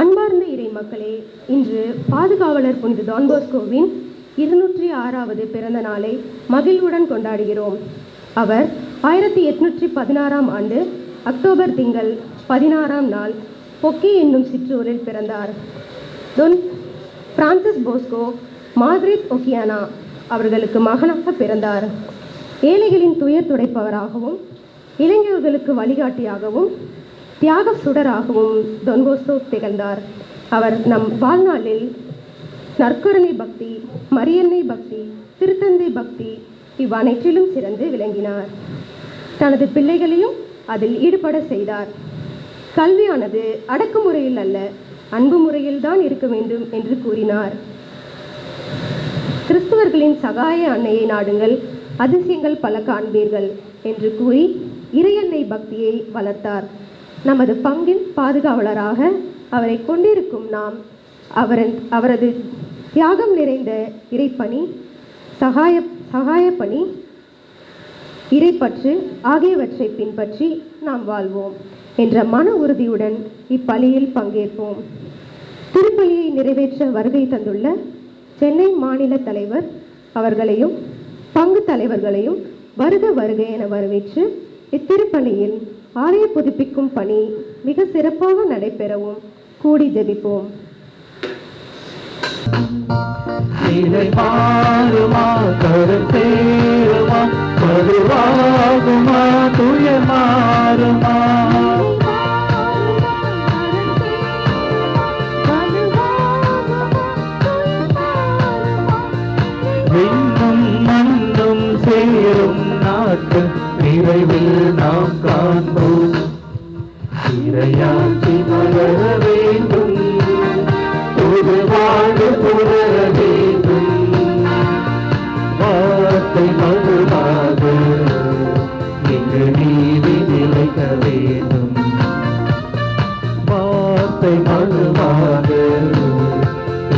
அன்பார்ந்த இறை மக்களே, இன்று பாதுகாவலர் புனித டான் போஸ்கோவின் 206வது பிறந்த நாளை மகிழ்வுடன் கொண்டாடுகிறோம். அவர் 1816ஆம் ஆண்டு அக்டோபர் திங்கள் 16ஆம் நாள் பொக்கே என்னும் சிற்றூரில் பிறந்தார். டொன் பிரான்சிஸ் போஸ்கோ மார்கரெட் ஒக்கியானா அவர்களுக்கு மகனாக பிறந்தார். ஏழைகளின் துயர் துடைப்பவராகவும் இளைஞர்களுக்கு வழிகாட்டியாகவும் தியாக சுடராகவும் டான் போஸ்கோ திகழ்ந்தார். அவர் நம் வாழ்நாளில் நற்கருணை பக்தி, மரியன்னை பக்தி, திருத்தந்தை பக்தி இவ்வனைற்றிலும் சிறந்து விளங்கினார். தனது பிள்ளைகளையும் அதில் ஈடுபட செய்தார். கல்வியானது அடக்குமுறையில் அல்ல, அன்பு முறையில்தான் இருக்க வேண்டும் என்று கூறினார். கிறிஸ்தவர்களின் சகாய அன்னையை நாடுங்கள், அதிசயங்கள் பல காண்பீர்கள் என்று கூறி இறையன்னை பக்தியை வளர்த்தார். நமது பங்கின் பாதுகாவலராக அவரை கொண்டிருக்கும் நாம் அவரது தியாகம் நிறைந்த இறைப்பணி, சகாய பணி, இறைப்பற்று ஆகியவற்றை பின்பற்றி நாம் வாழ்வோம் என்ற மன உறுதியுடன் இப்பலியில் பங்கேற்போம். திருப்பலியை நிறைவேற்ற வருகை தந்துள்ள சென்னை மாநில தலைவர் அவர்களையும் பங்கு தலைவர்களையும் வருக வருக என வரவேற்று இத்திருப்பலியில் ஆலய புதுப்பிக்கும் பணி மிக சிறப்பாக நடைபெறவும் கூடி ஜெபிப்போம். சேரும் நாட்கள் விரைவில் நாம் காண்போம். இறையாட்சி மலர வேண்டும், ஒரு வாழ்வு புலர வேண்டும். வார்த்தை மதுவாக இங்கு நீதி நிலைக்க வேண்டும். வார்த்தை மதுவாக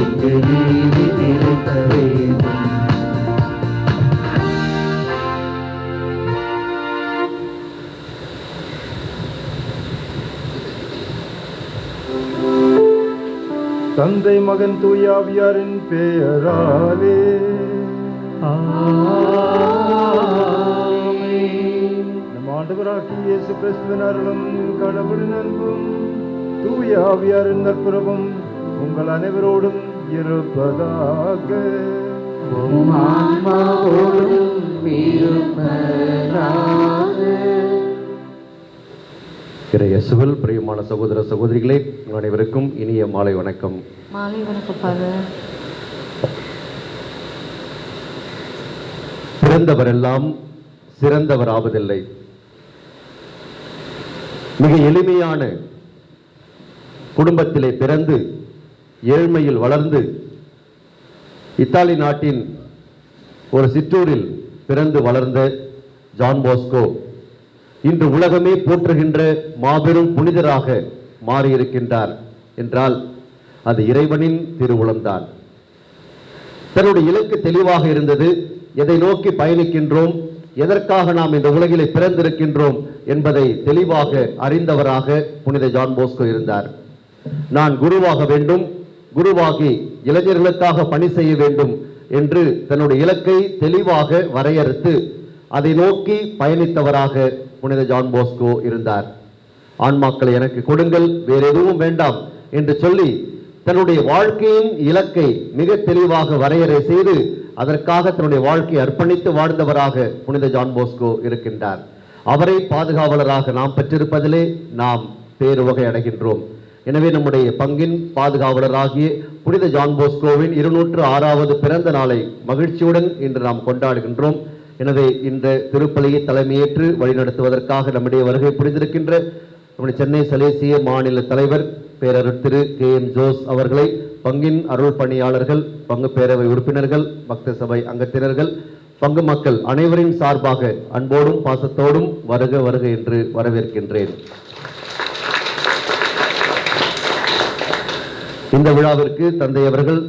இங்கு நீதி நிலைக்க வேண்டும். தந்தை மகன் தூயாவியாரின் பெயராலே நம் ஆண்டவராகிய இயேசு கிறிஸ்துவின் அருளும் கடவுளின் அன்பும் தூயாவியாரின் நற்புறவும் உங்கள் அனைவரோடும் இருப்பதாக. இறையேசுவில் பிரியமான சகோதர சகோதரிகளே, உங்கள் அனைவருக்கும் இனிய மாலை வணக்கம். மாலை வணக்கம் ஃபாதர். பிறந்தவரெல்லாம் சிறந்தவர் ஆவதில்லை. மிக எளிமையான குடும்பத்திலே பிறந்து ஏழ்மையில் வளர்ந்து இத்தாலி நாட்டின் ஒரு சிற்றூரில் பிறந்து வளர்ந்த ஜான் போஸ்கோ இன்று உலகமே போற்றுகின்ற மாபெரும் புனிதராக மாறியிருக்கின்றார் என்றால் அது இறைவனின் திருவுளம்தான். தன்னுடைய இலக்கு தெளிவாக இருந்தது. எதை நோக்கி பயணிக்கின்றோம், எதற்காக நாம் இந்த உலகிலே பிறந்திருக்கின்றோம் என்பதை தெளிவாக அறிந்தவராக புனித ஜான் போஸ்கோ இருந்தார். நான் குருவாக வேண்டும், குருவாகி இளைஞர்களுக்காக பணி செய்ய வேண்டும் என்று தன்னுடைய இலக்கை தெளிவாக வரையறுத்து அதை நோக்கி பயணித்தவராக புனித ஜான் போஸ்கோ இருந்தார். ஆன்மாக்களை எனக்கு கொடுங்கள், வேற எதுவும் வேண்டாம் என்று சொல்லி தன்னுடைய வாழ்க்கையின் இலக்கை மிக தெளிவாக வரையறை செய்து அதற்காக தன்னுடைய வாழ்க்கையை அர்ப்பணித்து வாழ்ந்தவராக புனித ஜான் போஸ்கோ இருக்கின்றார். அவரை பாதுகாவலராக நாம் பெற்றிருப்பதிலே நாம் பேருவகை அடைகின்றோம். எனவே நம்முடைய பங்கின் பாதுகாவலராகிய புனித ஜான் போஸ்கோவின் 206வது பிறந்த நாளை மகிழ்ச்சியுடன் இன்று நாம் கொண்டாடுகின்றோம். எனவே இந்த திருப்பலியை தலைமையேற்று வழிநடத்துவதற்காக நம்முடைய வருகை புரிந்திருக்கின்ற நம்முடைய சென்னை சலேசிய மாநில தலைவர் பேரருட் திரு KM ஜோஸ் அவர்களை பங்கின் அருள் பணியாளர்கள், பங்கு பேரவை உறுப்பினர்கள், பக்த சபை அங்கத்தினர்கள், பங்கு மக்கள் அனைவரின் சார்பாக அன்போடும் பாசத்தோடும் வருக வருக என்று வரவேற்கின்றேன். இந்த விழாவிற்கு தந்தை அவர்கள்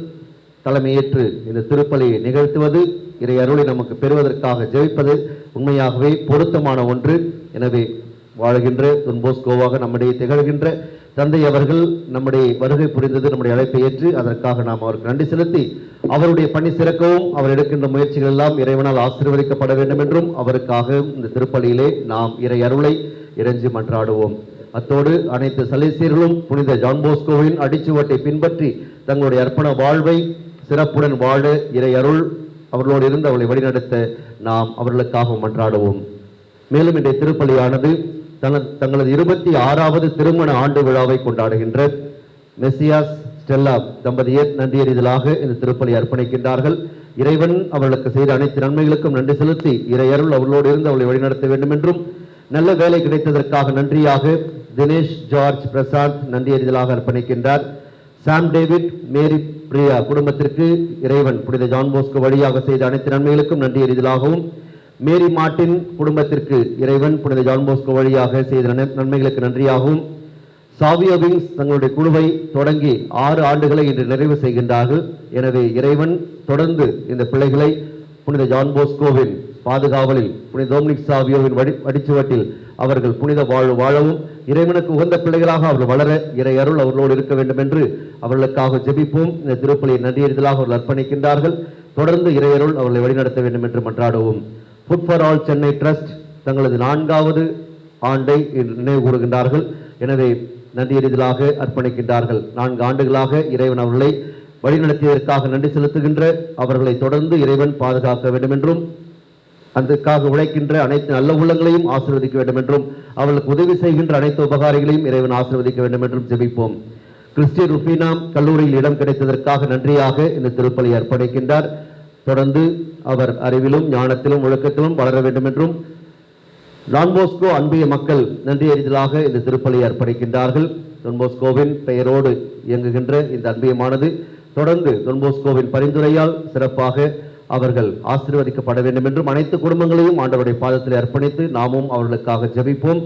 தலைமையேற்று இந்த திருப்பலியை நிகழ்த்துவது, இறை அருளை நமக்கு பெறுவதற்காக ஜெபிப்பது உண்மையாகவே பொருத்தமான ஒன்று. எனவே வாழ்கின்ற தொன்போஸ்கோவாக நம்முடைய திகழ்கின்ற தந்தை அவர்கள் நம்முடைய வருகை புரிந்தது, நம்முடைய அழைப்பை ஏற்று அதற்காக நாம் அவருக்கு நன்றி செலுத்தி அவருடைய பணி சிறக்கவும் அவர் எடுக்கின்ற முயற்சிகள் எல்லாம் இறைவனால் ஆசீர்வதிக்கப்பட வேண்டும் என்றும் அவருக்காக இந்த திருப்பலியிலே நாம் இறை அருளை இறைஞ்சி மன்றாடுவோம். அத்தோடு அனைத்து சலேசியர்களும் புனித ஜான் போஸ்கோவின் அடிச்சுவட்டை பின்பற்றி தங்களுடைய அர்ப்பண வாழ்வை சிறப்புடன் வாழ இறை அருள் அவர்களோடு இருந்து அவர்களை வழிநடத்த நாம் அவர்களுக்காக மன்றாடுவோம். மேலும் இன்றைய திருப்பலியானது தங்களது 26வது திருமண ஆண்டு விழாவை கொண்டாடுகின்ற மெசியாஸ் ஸ்டெல்லா தம்பதியர் நன்றியறிதலாக இந்த திருப்பலி அர்ப்பணிக்கின்றார்கள். இறைவன் அவர்களுக்கு செய்த அனைத்து நன்மைகளுக்கும் நன்றி செலுத்தி இறையருள் அவர்களோடு இருந்து அவர்களை வழிநடத்த வேண்டும் என்றும், நல்ல வேலை கிடைத்ததற்காக நன்றியாக தினேஷ் ஜார்ஜ் பிரசாத் நன்றியறிதலாக அர்ப்பணிக்கின்றார். சாம் டேவிட் மேரி பிரியா குடும்பத்திற்கு இறைவன் புனித ஜான் போஸ்கோ வழியாக செய்த அனைத்து நன்மைகளுக்கும் நன்றியறிதலாகவும், மேரி மார்ட்டின் குடும்பத்திற்கு இறைவன் புனித ஜான் போஸ்கோ வழியாக செய்த நன்மைகளுக்கு நன்றியாகவும், சாவியோ விங்ஸ் தங்களுடைய குழுவை தொடங்கி 6 ஆண்டுகளை இன்று நிறைவு செய்கின்றார்கள். எனவே இறைவன் தொடர்ந்து இந்த பிள்ளைகளை புனித ஜான் போஸ்கோவின் பாதுகாவலில் புனித டொமினிக் சாவியோவின் அடிச்சுவட்டில் அவர்கள் புனித வாழ்வு வாழவும், இறைவனுக்கு உகந்த பிள்ளைகளாக அவர்கள் வளர இறை அருள் அவர்களோடு இருக்க வேண்டும் என்று அவர்களுக்காக ஜெபிப்போம். இந்த திருப்பலியை நன்றியறிதலாக அவர்கள் அர்ப்பணிக்கின்றார்கள். தொடர்ந்து இறை அருள் அவர்களை வழிநடத்த வேண்டும் என்று மன்றாடுவோம். Food for All Chennai trust தங்களது 4வது ஆண்டை நினைவு கூறுகின்றார்கள். எனவே நன்றியறிதலாக அர்ப்பணிக்கின்றார்கள். 4 ஆண்டுகளாக இறைவன் அவர்களை வழிநடத்தியதற்காக நன்றி செலுத்துகின்ற அவர்களை தொடர்ந்து இறைவன் பாதுகாக்க வேண்டும் என்றும், அதற்காக உழைக்கின்ற அனைத்து நல்ல உள்ளங்களையும் ஆசீர்வதிக்க வேண்டும் என்றும், அவர்களுக்கு உதவி செய்கின்ற அனைத்து உபகாரிகளையும் இறைவன் ஆசீர்வதிக்க வேண்டும் என்றும் ஜெபிப்போம். கிறிஸ்டியன் ருஃபீனா கல்லூரியில் இடம் கிடைத்ததற்காக நன்றியாக இந்த திருப்பலி அர்ப்பணிக்கின்றார். தொடர்ந்து அவர் அறிவிலும் ஞானத்திலும் ஒழுக்கத்திலும் வளர வேண்டும் என்றும், டான் போஸ்கோ அன்பிய மக்கள் நன்றியறிதலாக இந்த திருப்பலியை அர்ப்பணிக்கின்றார்கள். டான் போஸ்கோவின் பெயரோடு இயங்குகின்ற இந்த அன்பியமானது தொடர்ந்து டான் போஸ்கோவின் பரிந்துரையால் சிறப்பாக அவர்கள் ஆசீர்வதிக்கப்பட வேண்டும் என்றும், அனைத்து குடும்பங்களையும் ஆண்டவருடைய பாதத்தில் அர்ப்பணித்து நாமும் அவர்களுக்காக ஜெபிப்போம்.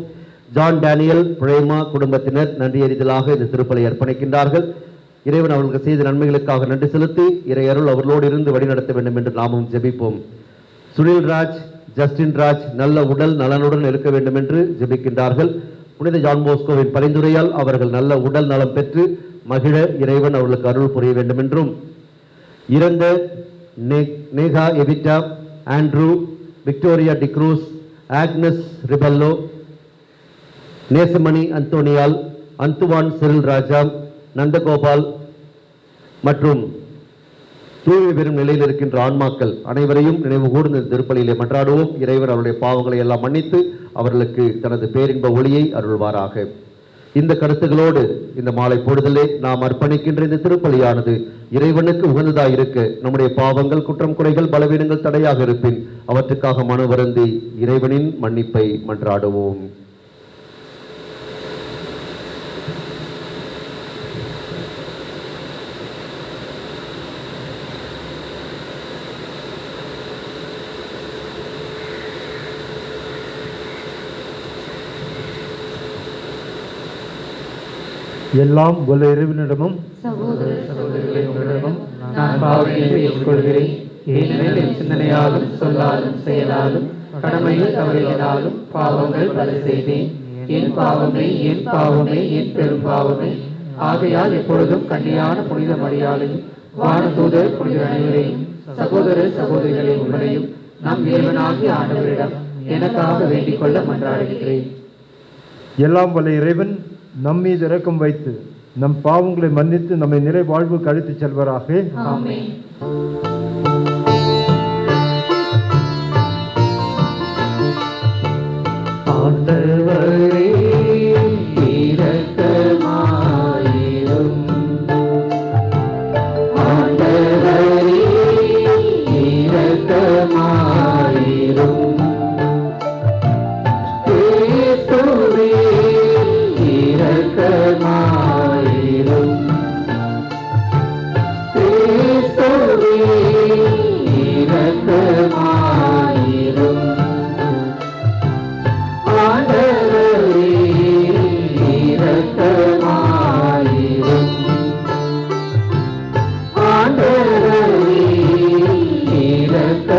ஜான் டேனியல் பிரேமா குடும்பத்தினர் நன்றியறிதலாக இந்த திருப்பலியை அர்ப்பணிக்கின்றார்கள். இறைவன் அவர்களுக்கு செய்த நன்மைகளுக்காக நன்றி செலுத்தி இறை அருள் அவர்களோடு இருந்து வழிநடத்த வேண்டும் என்று நாமும் ஜெபிப்போம். சுனில் ராஜ் ஜஸ்டின் ராஜ் நல்ல உடல் நலனுடன் இருக்க வேண்டும் என்று ஜெபிக்கின்றார்கள். புனித ஜான் போஸ்கோவின் பரிந்துரையால் அவர்கள் நல்ல உடல் நலம் பெற்று மகிழ இறைவன் அவர்களுக்கு அருள் புரிய வேண்டும் என்றும், இறந்த Neha Evita, Andrew, Victoria D'Cruz, Agnes Rebello, Nesamani அந்தோனியால், அந்துவான் சிறில் ராஜா, நந்தகோபால் மற்றும் தூய்மை பெறும் நிலையில் இருக்கின்ற ஆன்மாக்கள் அனைவரையும் நினைவு கூர்ந்து திருப்பலியிலே மன்றாடுவோம். இறைவர் அவருடைய பாவங்களை எல்லாம் மன்னித்து அவர்களுக்கு தனது பேரின்ப ஒளியை அருள்வாராக. இந்த கருத்துகளோடு இந்த மாலை பொழுதிலே நாம் அர்ப்பணிக்கின்ற இந்த திருப்பலியானது இறைவனுக்கு உகந்ததாயிருக்க நம்முடைய பாவங்கள், குற்றம், குறைகள், பலவீனங்கள் தடையாக இருப்பின் அவற்றுக்காக மனு வருந்தி இறைவனின் மன்னிப்பை மன்றாடுவோம். எல்லாம் வல்ல இறைவனிடமும் சகோதரர்களிடமும் நான் பாவத்தை ஏற்றுக்கொள்கிறேன். ஏனெனில் என் சிந்தனையாலும் சொல்லாலும் செயலாலும் கடமையில் தவறியதாலும் பாவங்கள் பல செய்தேன். என் பாவமே என் பாவமே என் பெரும் பாவமே. ஆகையால் எப்பொழுதும் கன்னியான புனித மரியாதையும் வானதூதர் புனித அனைவரையும் சகோதர சகோதரிகளை உங்களையும் நம் இறைவனாகிய ஆண்டவரிடம் எனக்காக வேண்டிக் கொள்ள மன்றாடுகிறேன். எல்லாம் வல்ல இறைவன் நம் மீது இரக்கம் வைத்து நம் பாவங்களை மன்னித்து நம்மை நிறை வாழ்வுக்கு அழைத்துச் செல்வராக. ஆமென். ஆண்டவரே இரக்கமாயிரும். ஆண்டவரே இரக்கமாயிரும். கிறிஸ்துவே இரக்கமாயிரும். கிறிஸ்துவே இரக்கமாயிரும். ஆண்டவரே இரக்கமாயிரும். ஆண்டவரே இரக்கமாயிரும்.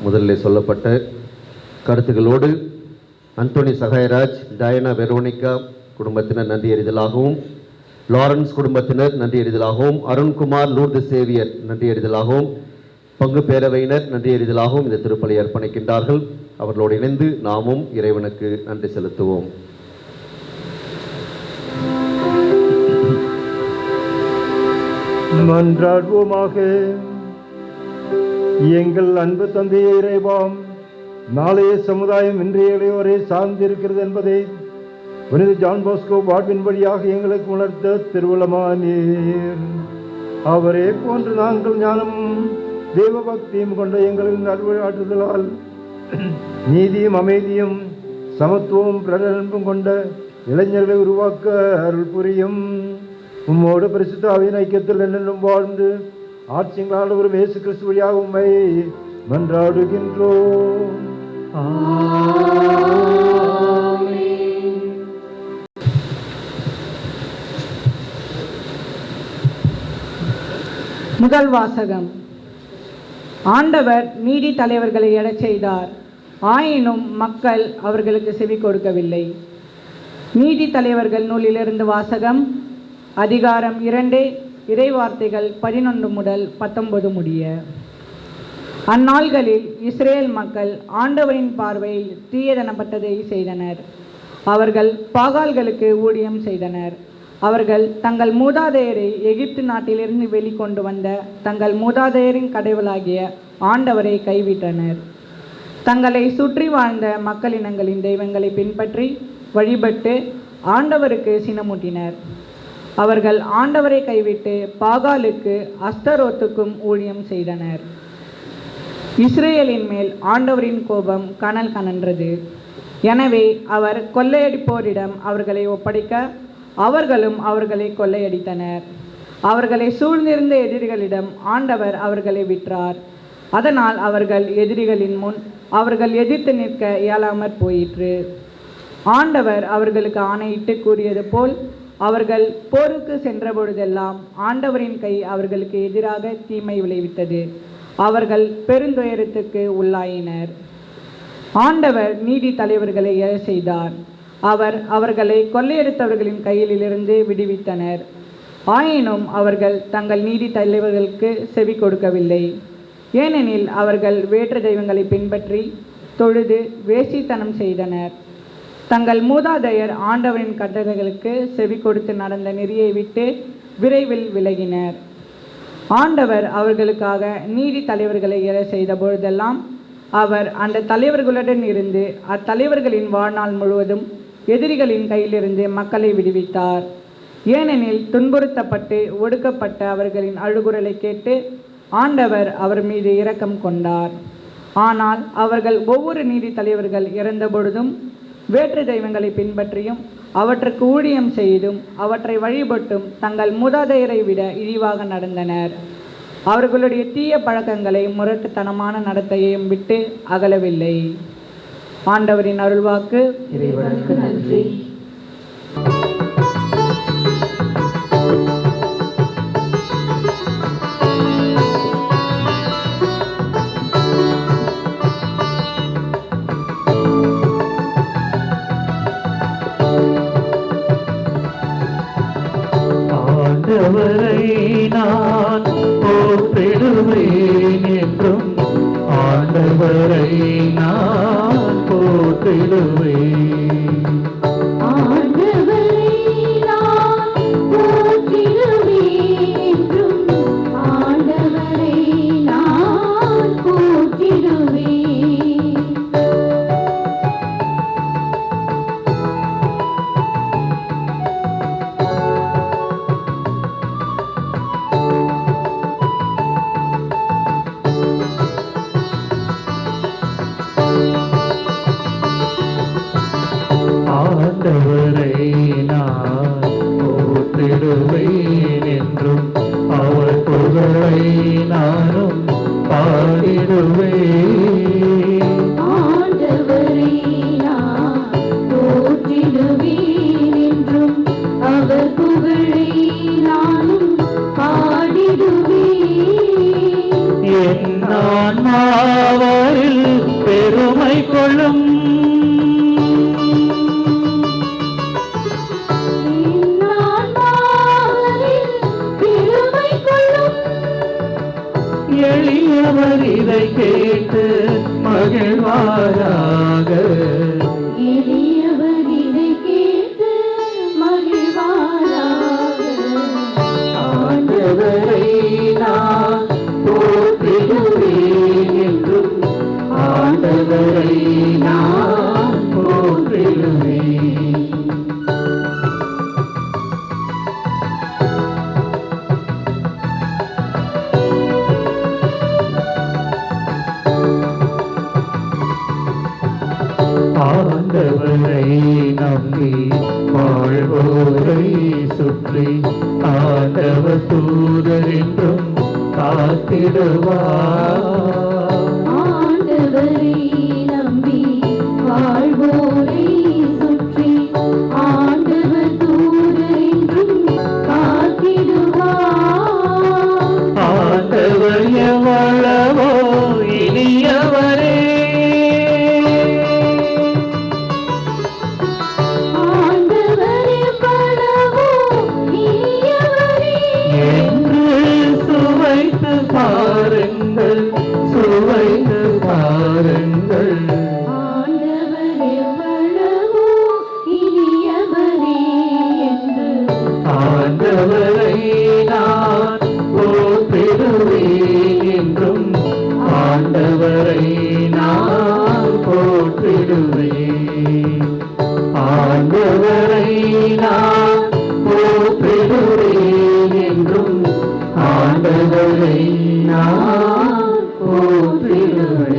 முதலில் சொல்லப்பட்ட கருத்துக்களோடு அந்தோனி சகாயராஜ், டயனா வெரோனிகா குடும்பத்தினர் நன்றி அறிதலாகவும், லாரன்ஸ் குடும்பத்தினர் நன்றி அறிதலாகவும், அருண்குமார் லூர்து சேவியர் நன்றி அறிதலாகவும், பங்கு பேரவையினர் நன்றி அறிதலாகவும் இந்த திருப்பலி அர்ப்பணிக்கின்றார்கள். அவர்களோடு இணைந்து நாமும் இறைவனுக்கு நன்றி செலுத்துவோம். மன்றாடுவோமாக. எங்கள் அன்பு தந்தையே இறைவாம், நாளைய சமுதாயம் இன்றைய இளையோரை சார்ந்திருக்கிறது என்பதை புனித ஜான் பாஸ்கோ வாழ்வின் வழியாக எங்களுக்கு உணர்த்த திருவுளமானீர். அவரே போன்று நாங்கள் ஞானமும் தேவ பக்தியும் கொண்ட எங்களின் நல்வழியாற்றுதலால் நீதியும் அமைதியும் சமத்துவமும் பிரதன்பும் கொண்ட இளைஞர்களை உருவாக்க அருள் புரியும். உம்மோடு பரிசுத்த ஆவியின் ஐக்கியத்தில் என்னென்னும் வாழ்ந்து ஆட்சியங்களால் ஒரு இயேசு கிறிஸ்து வழியாக உம்மை மன்றாடுகின்றோம். முதல் வாசகம். ஆண்டவர் நீதி தலைவர்களை எழச் செய்தார், ஆயினும் மக்கள் அவர்களுக்கு செவி கொடுக்கவில்லை. நீதி தலைவர்கள் நூலிலிருந்து வாசகம். அதிகாரம் 2, இறைவார்த்தைகள் 11 முதல் 19 முடிய. அந்நாள்களில் இஸ்ரேல் மக்கள் ஆண்டவரின் பார்வையில் தீயதனப்பட்டதை செய்தனர். அவர்கள் பாகால்களுக்கு ஊழியம் செய்தனர். அவர்கள் தங்கள் மூதாதையரை எகிப்து நாட்டிலிருந்து வெளிக்கொண்டு வந்த தங்கள் மூதாதையரின் கடவுளாகிய ஆண்டவரை கைவிட்டனர். தங்களை சுற்றி வாழ்ந்த மக்களினங்களின் தெய்வங்களை பின்பற்றி வழிபட்டு ஆண்டவருக்கு சினமூட்டினர். அவர்கள் ஆண்டவரை கைவிட்டு பாகாலுக்கு அஸ்தரோத்துக்கும் ஊழியம் செய்தனர். இஸ்ரேலின் மேல் ஆண்டவரின் கோபம் கனல் கனன்றது. எனவே அவர் கொள்ளையடிப்போரிடம் அவர்களை ஒப்படைக்க அவர்களும் அவர்களை கொள்ளையடித்தனர். அவர்களை சூழ்ந்திருந்த எதிரிகளிடம் ஆண்டவர் அவர்களை விற்றார். அதனால் அவர்கள் எதிரிகளின் முன் அவர்கள் எதிர்த்து நிற்க இயலாமற் போயிற்று. ஆண்டவர் அவர்களுக்கு ஆணையிட்டு கூறியது போல் அவர்கள் போருக்கு சென்றபொழுதெல்லாம் ஆண்டவரின் கை அவர்களுக்கு எதிராக தீமை விளைவித்தது. அவர்கள் பெருந்துயரத்துக்கு உள்ளாயினர். ஆண்டவர் நீதி தலைவர்களை எழச் செய்தார். அவர் அவர்களை கொள்ளையடித்தவர்களின் கையிலிருந்து விடுவித்தனர். ஆயினும் அவர்கள் தங்கள் நீதி தலைவர்களுக்கு செவி கொடுக்கவில்லை. ஏனெனில் அவர்கள் வேற்று தெய்வங்களை பின்பற்றி தொழுது வேசித்தனம் செய்தனர். தங்கள் மூதாதையர் ஆண்டவரின் கட்டளைகளுக்கு செவி கொடுத்து நடந்த நெறியை விட்டு விரைவில் விலகினர். ஆண்டவர் அவர்களுக்காக நீதி தலைவர்களை எழச் செய்த பொழுதெல்லாம் அவர் அந்த தலைவர்களுடன் இருந்து அத்தலைவர்களின் வாழ்நாள் முழுவதும் எதிரிகளின் கையிலிருந்து மக்களை விடுவித்தார். ஏனெனில் துன்புறுத்தப்பட்டு ஒடுக்கப்பட்ட அவர்களின் அழுகுரலை கேட்டு ஆண்டவர் அவர் மீது இரக்கம் கொண்டார். ஆனால் அவர்கள் ஒவ்வொரு நீதி தலைவர்கள் இறந்த பொழுதும் வேற்று தெய்வங்களை பின்பற்றியும் அவற்றுக்கு ஊழியம் செய்தும் அவற்றை வழிபட்டும் தங்கள் மூதாதையரை விட இழிவாக நடந்தனர். அவர்களுடைய தீய பழக்கங்களை முரட்டுத்தனமான நடத்தையையும் விட்டு அகலவில்லை. ஆண்டவரின் அருள்வாக்கு. இறைவனுக்கு நன்றி. ஆண்டவரை நான் போற்றிடுவேன் என்றும் ஆண்டவரை நான் போற்றிடுவேன். ஆண்டவரை நான் போற்றிடுவேன் என்றும் ஆண்டவரை நான் போற்றிடுவேன். ஆண்டவரை நான் போற்றிடுவேன் என்றும் அவர் புகழை நானும் பாடிடுவேன். ஆண்டவரை நான் போற்றிடுவேன் என்றும் அவர் புகழை நானும் பாடிடுவேன். என் ஆன்மாவரில் பெருமை கொள்ளும் எளியவர் இதை கேட்டு மகிழ்வாராக. எளியவர் இதை கேட்டு மகிழ்வாராக. ஆண்டவரை நான் போற்றிடுவேன் என்றும் ஆண்டவரை நான் போற்றிடுவேன். ஆண்டவரை நம்பி வாழ்வோரை சுற்றி ஆண்டவர் தூதர் என்றும் காத்திடுவார். ஆண்டவரை நம்பி வாழ்வோரை சுற்றி ஆண்டவர் தூதர் என்றும் காத்திடுவார். ஆண்டவர் எவ்வளவோ இனியவரே. ஆண்டவர் எவ்வளவோ இனியவரே என்று சுவைத்து பாருங்கள், சுவைத்து பாருங்கள். ஆண்டவர் எவ்வளவோ இனியவரே என்று ஆண்டவரை நான் போற்றிடுவேன் என்றும் ஆண்டவரை நான் போற்றிடுவேன். ஆண்டவரை நான் போற்றிடுவேன் என்றும் ஆண்டவரை நான் போற்றிடுவேன்.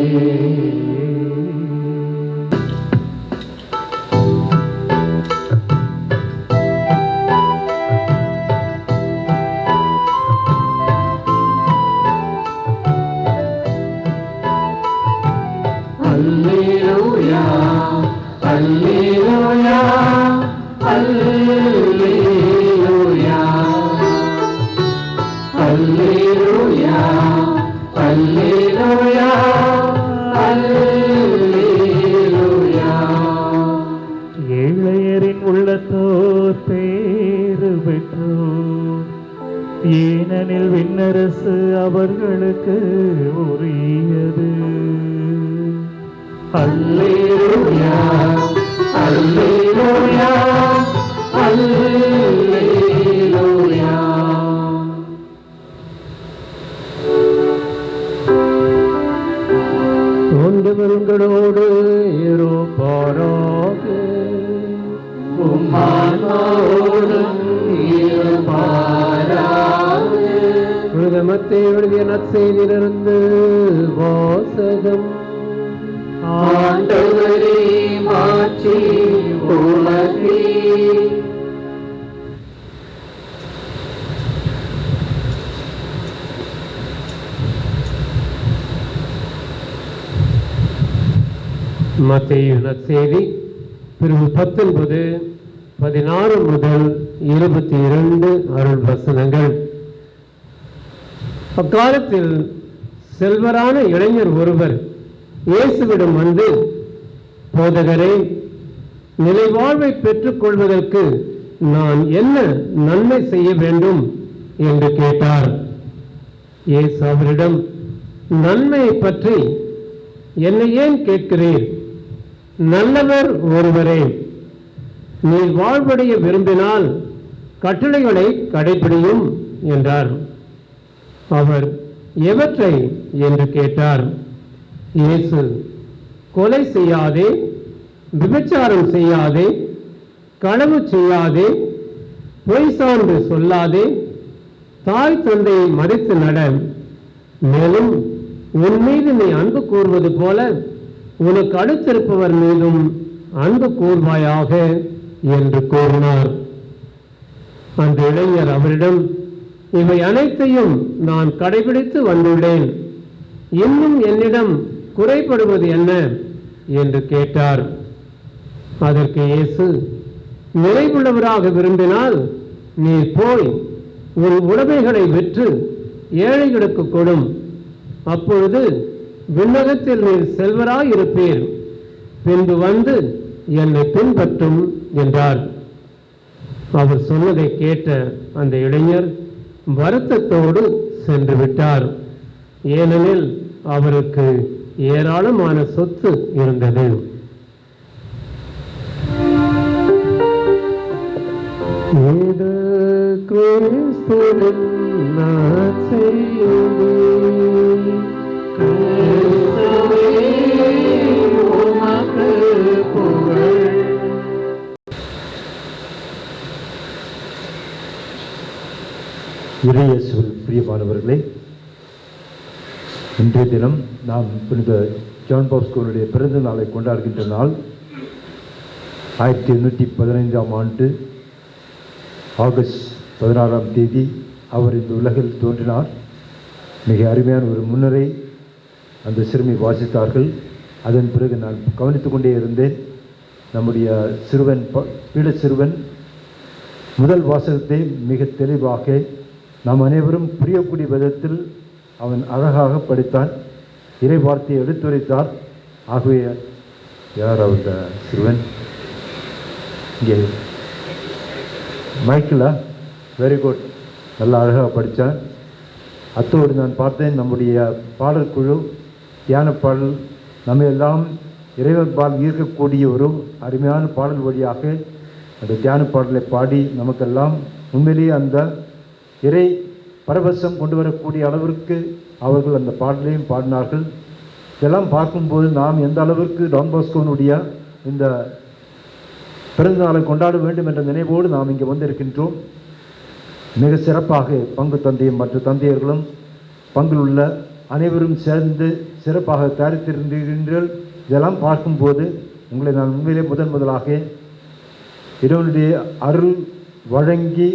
அல்லேலூயா அல்லேலூயா அல்லேலூயா அல்லேலூயா அல்லேலூயா அல்லேலூயா. ஏழையரின் உள்ளத்தோர் பேறு பெற்றோர், ஏனெனில் விண்ணரசு அவர்களுக்கு உரியது. அல்லேலூயா அல்லேலூயா அல்லேலூயா. ஆண்டவர் உங்களோடு இருப்பாராக. உம்மான்மாவோடும் இருப்பாராக. மத்தேயு எழுதிய நற்செய்தியிலிருந்து வாசகம். ஆண்டவரே மாட்சி உமக்கே. மத்தேயு நற்செய்தி பிரிவு 19, 16 முதல் 22 அருள் வசனங்கள். அக்காலத்தில் செல்வரான இளைஞர் ஒருவர் இயேசுவிடம் வந்து, போதகரே, நிலைவாழ்வை பெற்றுக் கொள்வதற்கு நான் என்ன நன்மை செய்ய வேண்டும் என்று கேட்டார். இயேசு அவரிடம், நன்மையை பற்றி என்னை ஏன் கேட்கிறீர்? நல்லவர் ஒருவரே. நீ வாழ்வடைய விரும்பினால் கட்டளைகளை கடைபிடியும் என்றார். அவர், எவற்றை என்று கேட்டார். இயேசு, கொலை செய்யாதே, விபச்சாரம் செய்யாதே, களவு செய்யாதே, பொய் சான்று சொல்லாதே, தாய் தந்தையை மதித்து நட, மேலும் உன் மீது நீ அன்பு கூர்வது போல உனக்கு அடுத்திருப்பவர் மீதும் அன்பு கூர்வாயாக என்று கூறினார். அந்த இளைஞர் அவரிடம், இவை அனைத்தையும் நான் கடைபிடித்து வந்துள்ளேன், இன்னும் என்னிடம் குறைபடுவது என்ன என்று கேட்டார். அதற்கு இயேசு, நிறைவுள்ளவராக விரும்பினால் நீ போய் உன் உடைமைகளை விற்று ஏழைகளுக்கு கொடும், அப்பொழுது விண்ணகத்தில் நீர் செல்வராயிருப்பீர், பின்பு வந்து என்னை பின்பற்றும் என்றார். அவர் சொன்னதை கேட்ட அந்த இளைஞர் வருத்தத்தோடு சென்று விட்டார். ஏனெனில் அவருக்கு ஏராளமான சொத்து இருந்தது. இது கிறிஸ்துவின் நற்செய்தி. கிறிஸ்துவே உமக்கு புகழ். இறையேசுவில் பிரியமானவர்களே, இன்றைய தினம் நாம் புனித ஜான் பாஸ்கோனுடைய பிறந்த நாளை கொண்டாடுகின்ற நாள். 1815ஆம் ஆண்டு ஆகஸ்ட் 16ஆம் தேதி அவர் இந்த உலகில் தோன்றினார். மிக அருமையான ஒரு முன்னரை அந்த சிறுமி வாசித்தார்கள். அதன் பிறகு நான் கவனித்து கொண்டே இருந்தேன். நம்முடைய சிறுவன் பீட சிறுவன் முதல் வாசகத்தை மிக தெளிவாக நாம் அனைவரும் புரியக்கூடிய விதத்தில் அவன் அழகாக படித்தான், இறை வார்த்தையை எடுத்துரைத்தார். ஆகவே யார் அந்த சிறுவன்? இங்கே மைக்கிளா? வெரி குட், நல்லா அழகாக படித்தான். அத்தோடு நான் பார்த்தேன், நம்முடைய பாடல் குழு தியான பாடல் நம்ம எல்லாம் இறைவன் பால் ஈர்க்கக்கூடிய ஒரு அருமையான பாடல் வழியாக அந்த தியான பாடலை பாடி நமக்கெல்லாம் உண்மையிலேயே அந்த இறை பரவசம் கொண்டு வரக்கூடிய அளவிற்கு அவர்கள் அந்த பாடலையும் பாடினார்கள். இதெல்லாம் பார்க்கும்போது நாம் எந்த அளவிற்கு டான் பாஸ்கோனுடைய இந்த பிறந்த நாளை கொண்டாட வேண்டும் என்ற நினைவோடு நாம் இங்கே வந்திருக்கின்றோம். மிக சிறப்பாக பங்கு தந்தையும் மற்ற தந்தையர்களும் பங்கில் உள்ள அனைவரும் சேர்ந்து சிறப்பாக தயாரித்திருந்தீர்கள். இதெல்லாம் பார்க்கும்போது உங்களை நான் உண்மையிலே முதலாக இறைவனுடைய அருள் வழங்கி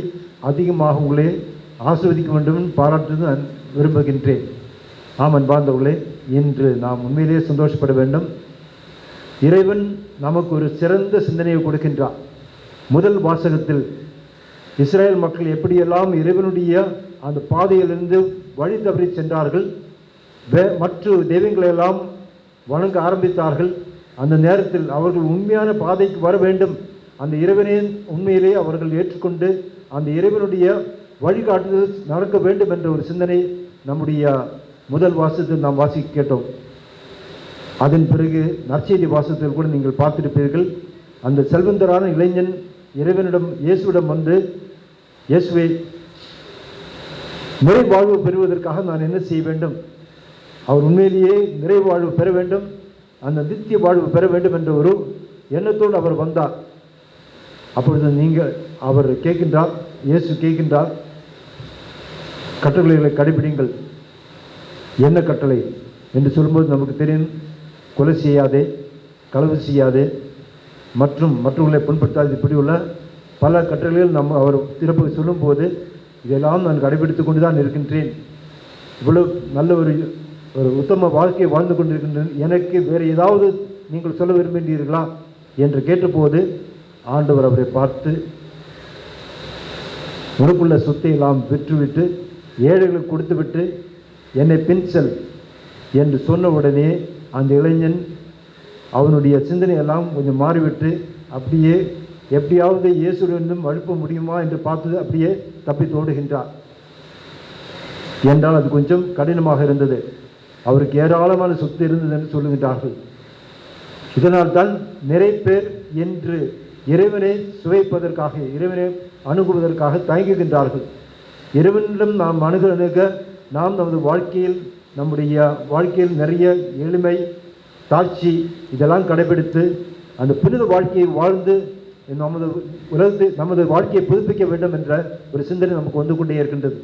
அதிகமாக உங்களை ஆசிர்வதிக்க வேண்டும் பாராட்டுவது நான் விரும்புகின்றேன். ஆம் அன்பார்ந்தவர்களே, இன்று நாம் உண்மையிலேயே சந்தோஷப்பட வேண்டும். இறைவன் நமக்கு ஒரு சிறந்த சிந்தனையை கொடுக்கின்றார். முதல் வாசகத்தில் இஸ்ரேல் மக்கள் எப்படியெல்லாம் இறைவனுடைய அந்த பாதையிலிருந்து வழி தவறி சென்றார்கள், மற்ற தெய்வங்களெல்லாம் வணங்க ஆரம்பித்தார்கள். அந்த நேரத்தில் அவர்கள் உண்மையான பாதைக்கு வர வேண்டும், அந்த இறைவனை உண்மையிலே அவர்கள் ஏற்றுக்கொண்டு அந்த இறைவனுடைய வழிகாட்டுதல் நடக்க வேண்டும் என்ற ஒரு சிந்தனை நம்முடைய முதல் வாசகத்தில் நாம் வாசிக்க கேட்டோம். அதன் பிறகு நற்செய்தி வாசகத்தில் கூட நீங்கள் பார்த்திருப்பீர்கள். அந்த செல்வந்தரான இளைஞன் இறைவனிடம் இயேசுவிடம் வந்து, இயேசுவே, நிறைவாழ்வு பெறுவதற்காக நான் என்ன செய்ய வேண்டும்? அவர் உண்மையிலேயே நிறைவாழ்வு பெற வேண்டும், அந்த நித்திய வாழ்வு பெற வேண்டும் என்ற ஒரு எண்ணத்தோடு அவர் வந்தார். அப்பொழுது அவர் கேட்கின்றார், இயேசு கேட்கின்றார், கட்டளைகளை கடைபிடிங்கள். என்ன கட்டளை என்று சொல்லும்போது நமக்கு தெரியும், கொலை செய்யாதே, களவு செய்யாதே மற்றும் மற்றவர்களை புண்படுத்தாது, இப்படி உள்ள பல கட்டளைகள் அவர் திருப்ப சொல்லும்போது இதெல்லாம் நான் கடைபிடித்து கொண்டு தான் இருக்கின்றேன், இவ்வளவு நல்ல ஒரு உத்தம வாழ்க்கையை வாழ்ந்து கொண்டிருக்கின்றேன், எனக்கு வேறு ஏதாவது நீங்கள் சொல்ல விரும்புகிறீர்களா என்று கேட்டபோது ஆண்டவர் அவரை பார்த்து, உனக்குள்ள சொத்தை எல்லாம் விற்றுவிட்டு ஏழைகளுக்கு கொடுத்துவிட்டு என்னை பின் செல் என்று சொன்ன உடனே அந்த இளைஞன் அவனுடைய சிந்தனையெல்லாம் கொஞ்சம் மாறிவிட்டு அப்படியே எப்படியாவது இயேசுவிடம் அழுப்ப முடியுமா என்று பார்த்து அப்படியே தப்பி தோடுகின்றார். என்றால் அது கொஞ்சம் கடினமாக இருந்தது. அவருக்கு ஏராளமான சொத்து இருந்தது என்று சொல்லுகின்றார்கள். இதனால் தான் நிறைய பேர் என்று இறைவனை சுவைப்பதற்காக, இறைவனை அணுகுவதற்காக தயங்குகின்றார்கள். இறைவனிடம் நாம் அணுக நாம் நமது வாழ்க்கையில், நம்முடைய வாழ்க்கையில் நிறைய எளிமை, தாட்சி இதெல்லாம் கடைபிடித்து அந்த புனித வாழ்க்கையை வாழ்ந்து நமது வாழ்க்கையை புதுப்பிக்க வேண்டும் என்ற ஒரு சிந்தனை நமக்கு வந்து கொண்டே இருக்கின்றது.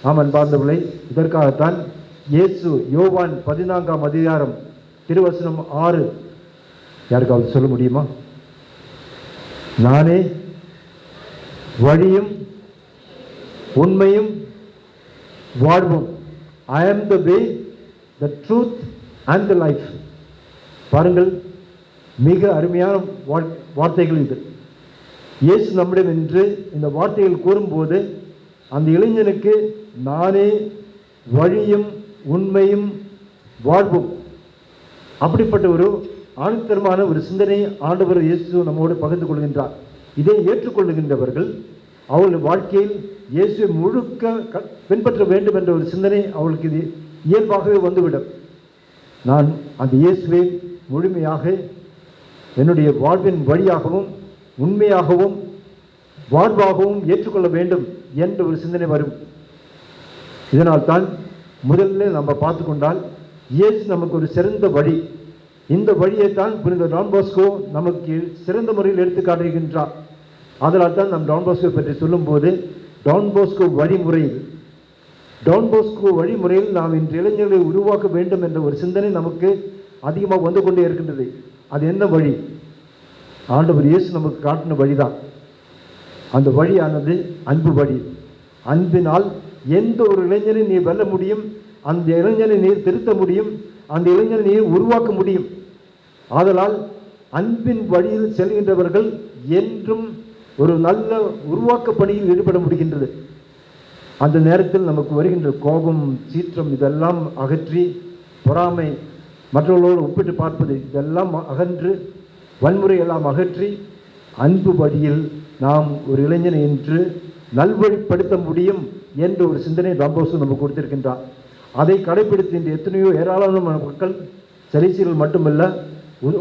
ஆம் அன்பார்ந்தவர்களே, இதற்காகத்தான் இயேசு யோவான் 14ஆம் அதிகாரம் திருவசனம் 6 யாருக்காவது சொல்ல முடியுமா? நானே வழியும் உண்மையும் வாழ்வும், I am the way, the truth and the life. பாருங்கள், மிக அருமையான வார்த்தைகள் இது. இயேசு நம்மிடம் என்று இந்த வார்த்தைகள் கூறும்போது அந்த இளைஞனுக்கு நானே வழியும் உண்மையும் வாழ்வும், அப்படிப்பட்ட ஒரு ஆணித்தரமான ஒரு சிந்தனை ஆண்டவர் இயேசு நம்மோடு பகிர்ந்து கொள்கின்றார். இதை ஏற்றுக்கொள்ளுகின்றவர்கள் அவர்கள் வாழ்க்கையில் இயேசுவை முழுக்க பின்பற்ற வேண்டும் என்ற ஒரு சிந்தனை அவர்களுக்கு இது இயல்பாகவே வந்துவிடும். நான் அந்த இயேசுவை முழுமையாக என்னுடைய வாழ்வின் வழியாகவும் உண்மையாகவும் வாழ்வாகவும் ஏற்றுக்கொள்ள வேண்டும் என்ற ஒரு சிந்தனை வரும். இதனால் தான் முதல்ல நம்ம பார்த்து கொண்டால் இயேசு நமக்கு ஒரு சிறந்த வழி. இந்த வழியை தான் புனித டான் பாஸ்கோ நமக்கு சிறந்த முறையில் எடுத்து காட்டுகின்றார். அதனால் தான் நம் டான் பாஸ்கோ பற்றி சொல்லும்போது டான் பாஸ்கோ வழிமுறையில், டான் பாஸ்கோ வழிமுறையில் நாம் இன்று இளைஞர்களை உருவாக்க வேண்டும் என்ற ஒரு சிந்தனை நமக்கு அதிகமாக வந்து கொண்டே இருக்கின்றது. அது என்ன வழி? ஆண்டவர் இயேசு நமக்கு காட்டின வழிதான். அந்த வழியானது அன்பு வழி. அன்பினால் எந்த ஒரு இளைஞனை நீ வெல்ல முடியும், அந்த இளைஞனை நீர் திருத்த முடியும், அந்த இளைஞனை நீர் உருவாக்க முடியும். ஆதலால் அன்பின் வழியில் செல்கின்றவர்கள் என்றும் ஒரு நல்ல உருவாக்க பணியில் ஈடுபட முடிகின்றது. அந்த நேரத்தில் நமக்கு வருகின்ற கோபம், சீற்றம் இதெல்லாம் அகற்றி, பொறாமை, மற்றவர்களோடு ஒப்பிட்டு பார்ப்பது இதெல்லாம் அகன்று, வன்முறையெல்லாம் அகற்றி அன்பு வழியில் நாம் ஒரு இளைஞனை என்று நல்வழிப்படுத்த முடியும் என்ற ஒரு சிந்தனை டான் பாஸ்கோ நமக்கு கொடுத்திருக்கின்றார். அதை கடைபிடித்த எத்தனையோ ஏராளமான மக்கள், சரிசீர்கள் மட்டுமல்ல,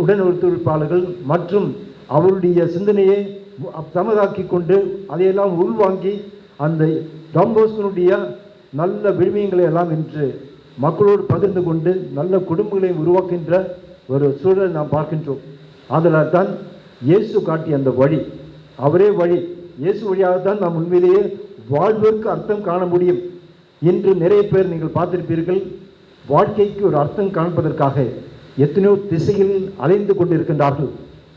உடன் ஒத்துழைப்பாளர்கள் மற்றும் அவருடைய சிந்தனையை தமதாக்கி கொண்டு அதையெல்லாம் உள்வாங்கி அந்த டான் பாஸ்கோனுடைய நல்ல விழுமியங்களை எல்லாம் இன்று மக்களோடு பகிர்ந்து கொண்டு நல்ல குடும்பங்களை உருவாக்கின்ற ஒரு சூழலை நாம் பார்க்கின்றோம். அதனால் தான் இயேசு காட்டிய அந்த வழி, அவரே வழி. இயேசு வழியாகத்தான் நாம் உண்மையிலேயே வாழ்விற்கு அர்த்தம் காண முடியும். இன்று நிறைய பேர் நீங்கள் பார்த்திருப்பீர்கள், வாழ்க்கைக்கு ஒரு அர்த்தம் காண்பதற்காக எத்தனையோ திசைகளில் அலைந்து கொண்டிருக்கின்றார்கள்.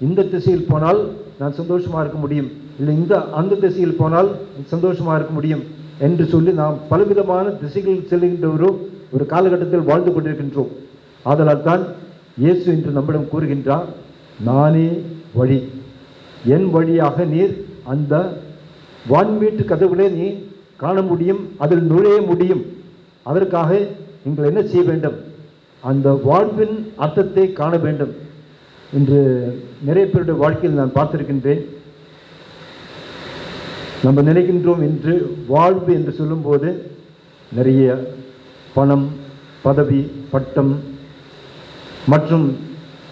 இந்த திசையில் போனால் நான் சந்தோஷமாக இருக்க முடியும், இல்லை அந்த திசையில் போனால் சந்தோஷமாக இருக்க முடியும் என்று சொல்லி நாம் பலவிதமான திசைகளில் செல்கின்ற ஒரு காலகட்டத்தில் வாழ்ந்து கொண்டிருக்கின்றோம். ஆதலால் தான் இயேசு இன்று நம்மிடம் கூறுகின்றார், நானே வழி, என் வழியாக நீர் அந்த வான்வீட்டு கதவுகளை நீ காண முடியும், அதில் நுழைய முடியும். அதற்காக நீங்கள் என்ன செய்ய வேண்டும்? அந்த வாழ்வின் அர்த்தத்தை காண வேண்டும் என்று நிறைய பேருடைய வாழ்க்கையில் நான் பார்த்திருக்கின்றேன். நம்ம நினைக்கின்றோம் என்று வாழ்வு என்று சொல்லும்போது நிறைய பணம், பதவி, பட்டம் மற்றும்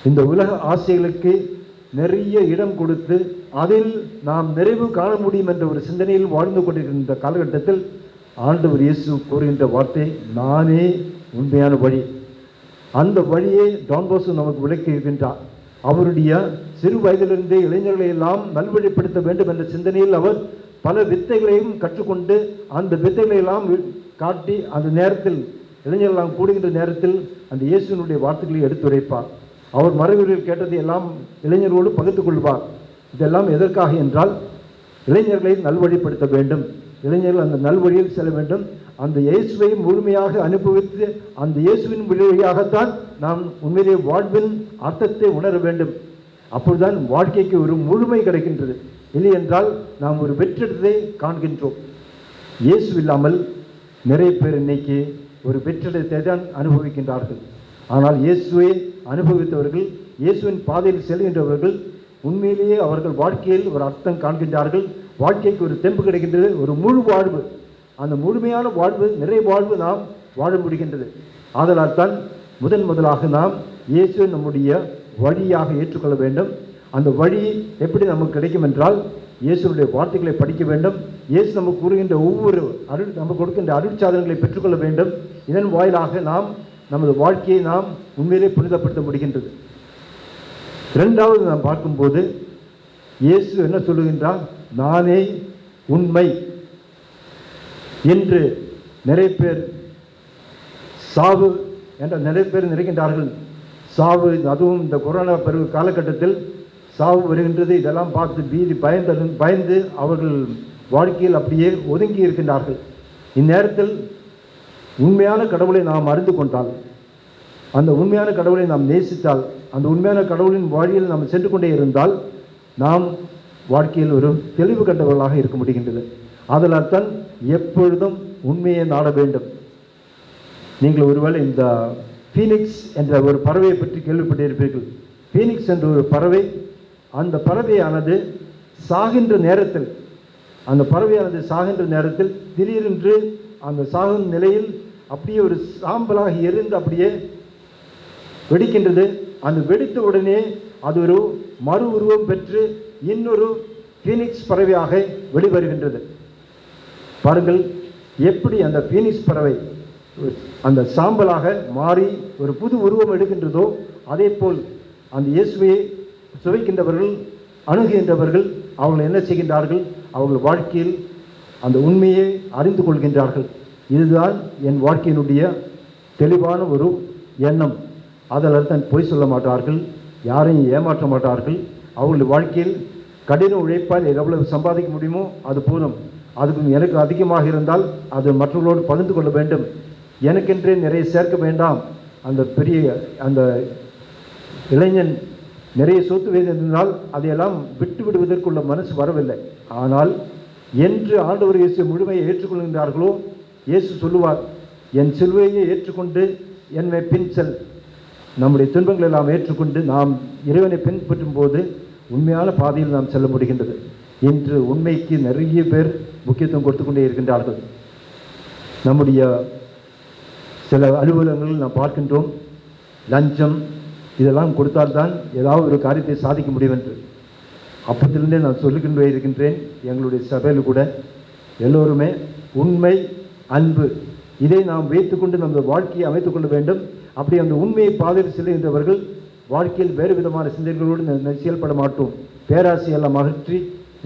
இந்த உலக ஆசைகளுக்கு நிறைய இடம் கொடுத்து அதில் நாம் நிறைவு காண முடியும் என்ற ஒரு சிந்தனையில் வாழ்ந்து கொண்டிருக்கின்ற காலகட்டத்தில் ஆண்டவர் இயேசு கூறுகின்ற வார்த்தை, நானே உண்மையான வழி. அந்த வழியை டான் போஸ்கோ நமக்கு விளக்கி இருக்கின்றார். அவருடைய சிறு வயதிலிருந்தே இளைஞர்களை எல்லாம் நல்வழிப்படுத்த வேண்டும் என்ற சிந்தனையில் அவர் பல வித்தைகளையும் கற்றுக்கொண்டு அந்த வித்தைகளை எல்லாம் காட்டி அந்த நேரத்தில் இளைஞர்களெல்லாம் கூடுகின்ற நேரத்தில் அந்த இயேசுவினுடைய வார்த்தைகளை எடுத்துரைப்பார். அவர் மறைவுகளில் கேட்டதை எல்லாம் இளைஞர்களோடு பகிர்ந்து கொள்வார். இதெல்லாம் எதற்காக என்றால் இளைஞர்களை நல்வழிப்படுத்த வேண்டும், இளைஞர்கள் அந்த நல்வழியில் செல்ல வேண்டும், அந்த இயேசுவை முழுமையாக அனுபவித்து அந்த இயேசுவின் வழியாகத்தான் நாம் உண்மையிலே வாழ்வின் அர்த்தத்தை உணர வேண்டும். அப்பொழுதுதான் வாழ்க்கைக்கு ஒரு முழுமை கிடைக்கின்றது. இல்லை என்றால் நாம் ஒரு வெற்றிடத்தை காண்கின்றோம். இயேசு இல்லாமல் நிறைய பேர் இன்னைக்கு ஒரு வெற்றிடத்தை தான் அனுபவிக்கின்றார்கள். ஆனால் இயேசுவை அனுபவித்தவர்கள், இயேசுவின் பாதையில் செல்கின்றவர்கள் உண்மையிலேயே அவர்கள் வாழ்க்கையில் ஒரு அர்த்தம் காண்கின்றார்கள். வாழ்க்கைக்கு ஒரு தெம்பு கிடைக்கின்றது, ஒரு முழு வாழ்வு. அந்த முழுமையான வாழ்வு, நிறைய வாழ்வு நாம் வாழ முடிகின்றது. ஆதலால் தான் முதலாக நாம் இயேசு நம்முடைய வழியாக ஏற்றுக்கொள்ள வேண்டும். அந்த வழி எப்படி நமக்கு கிடைக்கும் என்றால் இயேசுடைய வார்த்தைகளை படிக்க வேண்டும். இயேசு நமக்கு கூறுகின்ற ஒவ்வொரு நமக்கு கொடுக்கின்ற அருட்சாதனங்களை பெற்றுக்கொள்ள வேண்டும். இதன் வாயிலாக நாம் நமது வாழ்க்கையை நாம் உண்மையிலே புனிதப்படுத்த முடிகின்றது. இரண்டாவது நாம் பார்க்கும்போது இயேசு என்ன சொல்லுகின்றார்? நானே உண்மை என்று நிறைய பேர் சாவு என்ற நிறைய பேர் நினைக்கின்றார்கள். சாவு, அதுவும் இந்த கொரோனா பருவ காலகட்டத்தில் சாவு வருகின்றது, இதெல்லாம் பார்த்து பயந்து அவர்கள் வாழ்க்கையில் அப்படியே ஒதுங்கி இருக்கின்றார்கள். இந்நேரத்தில் உண்மையான கடவுளை நாம் அறிந்து கொண்டால், அந்த உண்மையான கடவுளை நாம் நேசித்தால், அந்த உண்மையான கடவுளின் வழியில் நாம் சென்று கொண்டே இருந்தால் நாம் வாழ்க்கையில் ஒரு தெளிவு கண்டவர்களாக இருக்க முடிகின்றது. அதனால் தான் எப்பொழுதும் உண்மையை நாட வேண்டும். நீங்கள் ஒருவேளை இந்த ஃபீனிக்ஸ் என்ற ஒரு பறவையை பற்றி கேள்விப்பட்டிருப்பீர்கள். ஃபீனிக்ஸ் என்ற ஒரு பறவை, அந்த பறவையானது சாகின்ற நேரத்தில், திடீரென்று அந்த சாகும் நிலையில் அப்படியே ஒரு சாம்பலாக எரிந்து அப்படியே வெடிக்கின்றது. அந்த வெடித்த உடனே அது ஒரு மறு உருவம் பெற்று இன்னொரு ஃபீனிக்ஸ் பறவையாக வெளிவருகின்றது. பாருங்கள், எப்படி அந்த ஃபீனிக்ஸ் பறவை அந்த சாம்பலாக மாறி ஒரு புது உருவம் எடுக்கின்றதோ, அதே போல் அந்த இயேசுவை சுவைக்கின்றவர்கள், அணுகுகின்றவர்கள் அவர்கள் என்ன செய்கின்றார்கள்? அவர்கள் வாழ்க்கையில் அந்த உண்மையை அறிந்து கொள்கின்றார்கள். இதுதான் என் வாழ்க்கையினுடைய தெளிவான ஒரு எண்ணம். அதில் தான் பொய் சொல்ல மாட்டார்கள், யாரையும் ஏமாற்ற மாட்டார்கள். அவர்கள் வாழ்க்கையில் கடின உழைப்பால் எவ்வளவு சம்பாதிக்க முடியுமோ அது போதும். அதுக்கு எனக்கு அதிகமாக இருந்தால் அது மற்றவர்களோடு பகிர்ந்து கொள்ள வேண்டும், எனக்கென்றே நிறைய சேர்க்க வேண்டாம். அந்த இளைஞன் நிறைய சொத்து வைத்திருந்தால் அதையெல்லாம் விட்டு விடுவதற்குள்ள மனசு வரவில்லை. ஆனால் என்று ஆண்டவர் இயேசு முழுமையை ஏற்றுக்கொள்கின்றார்களோ, இயேசு சொல்லுவார், என் சிலுவையை ஏற்றுக்கொண்டு என்னை பின் செல். நம்முடைய துன்பங்களை எல்லாம் ஏற்றுக்கொண்டு நாம் இறைவனை பின்பற்றும் போது உண்மையான பாதையில் நாம் செல்ல முடிகின்றது. இன்று உண்மைக்கு நிறைய பேர் முக்கியத்துவம் கொடுத்து கொண்டே இருக்கின்றார்கள். நம்முடைய சில அலுவலகங்களில் நாம் பார்க்கின்றோம், லஞ்சம் இதெல்லாம் கொடுத்தால்தான் ஏதாவது ஒரு காரியத்தை சாதிக்க முடியும் என்று. அப்பத்திலிருந்தே நான் சொல்லிக்கொண்டே இருக்கின்றேன். எங்களுடைய சபையில் கூட எல்லோருமே உண்மை, அன்பு, இதை நாம் வைத்துக்கொண்டு நமது வாழ்க்கையை அமைத்துக் கொள்ள வேண்டும். அப்படி அந்த உண்மையை பாதையில் செல்கின்றவர்கள் வாழ்க்கையில் வேறு விதமான சிந்தனைகளோடு செயல்பட மாட்டோம். பேராசையெல்லாம் அகற்றி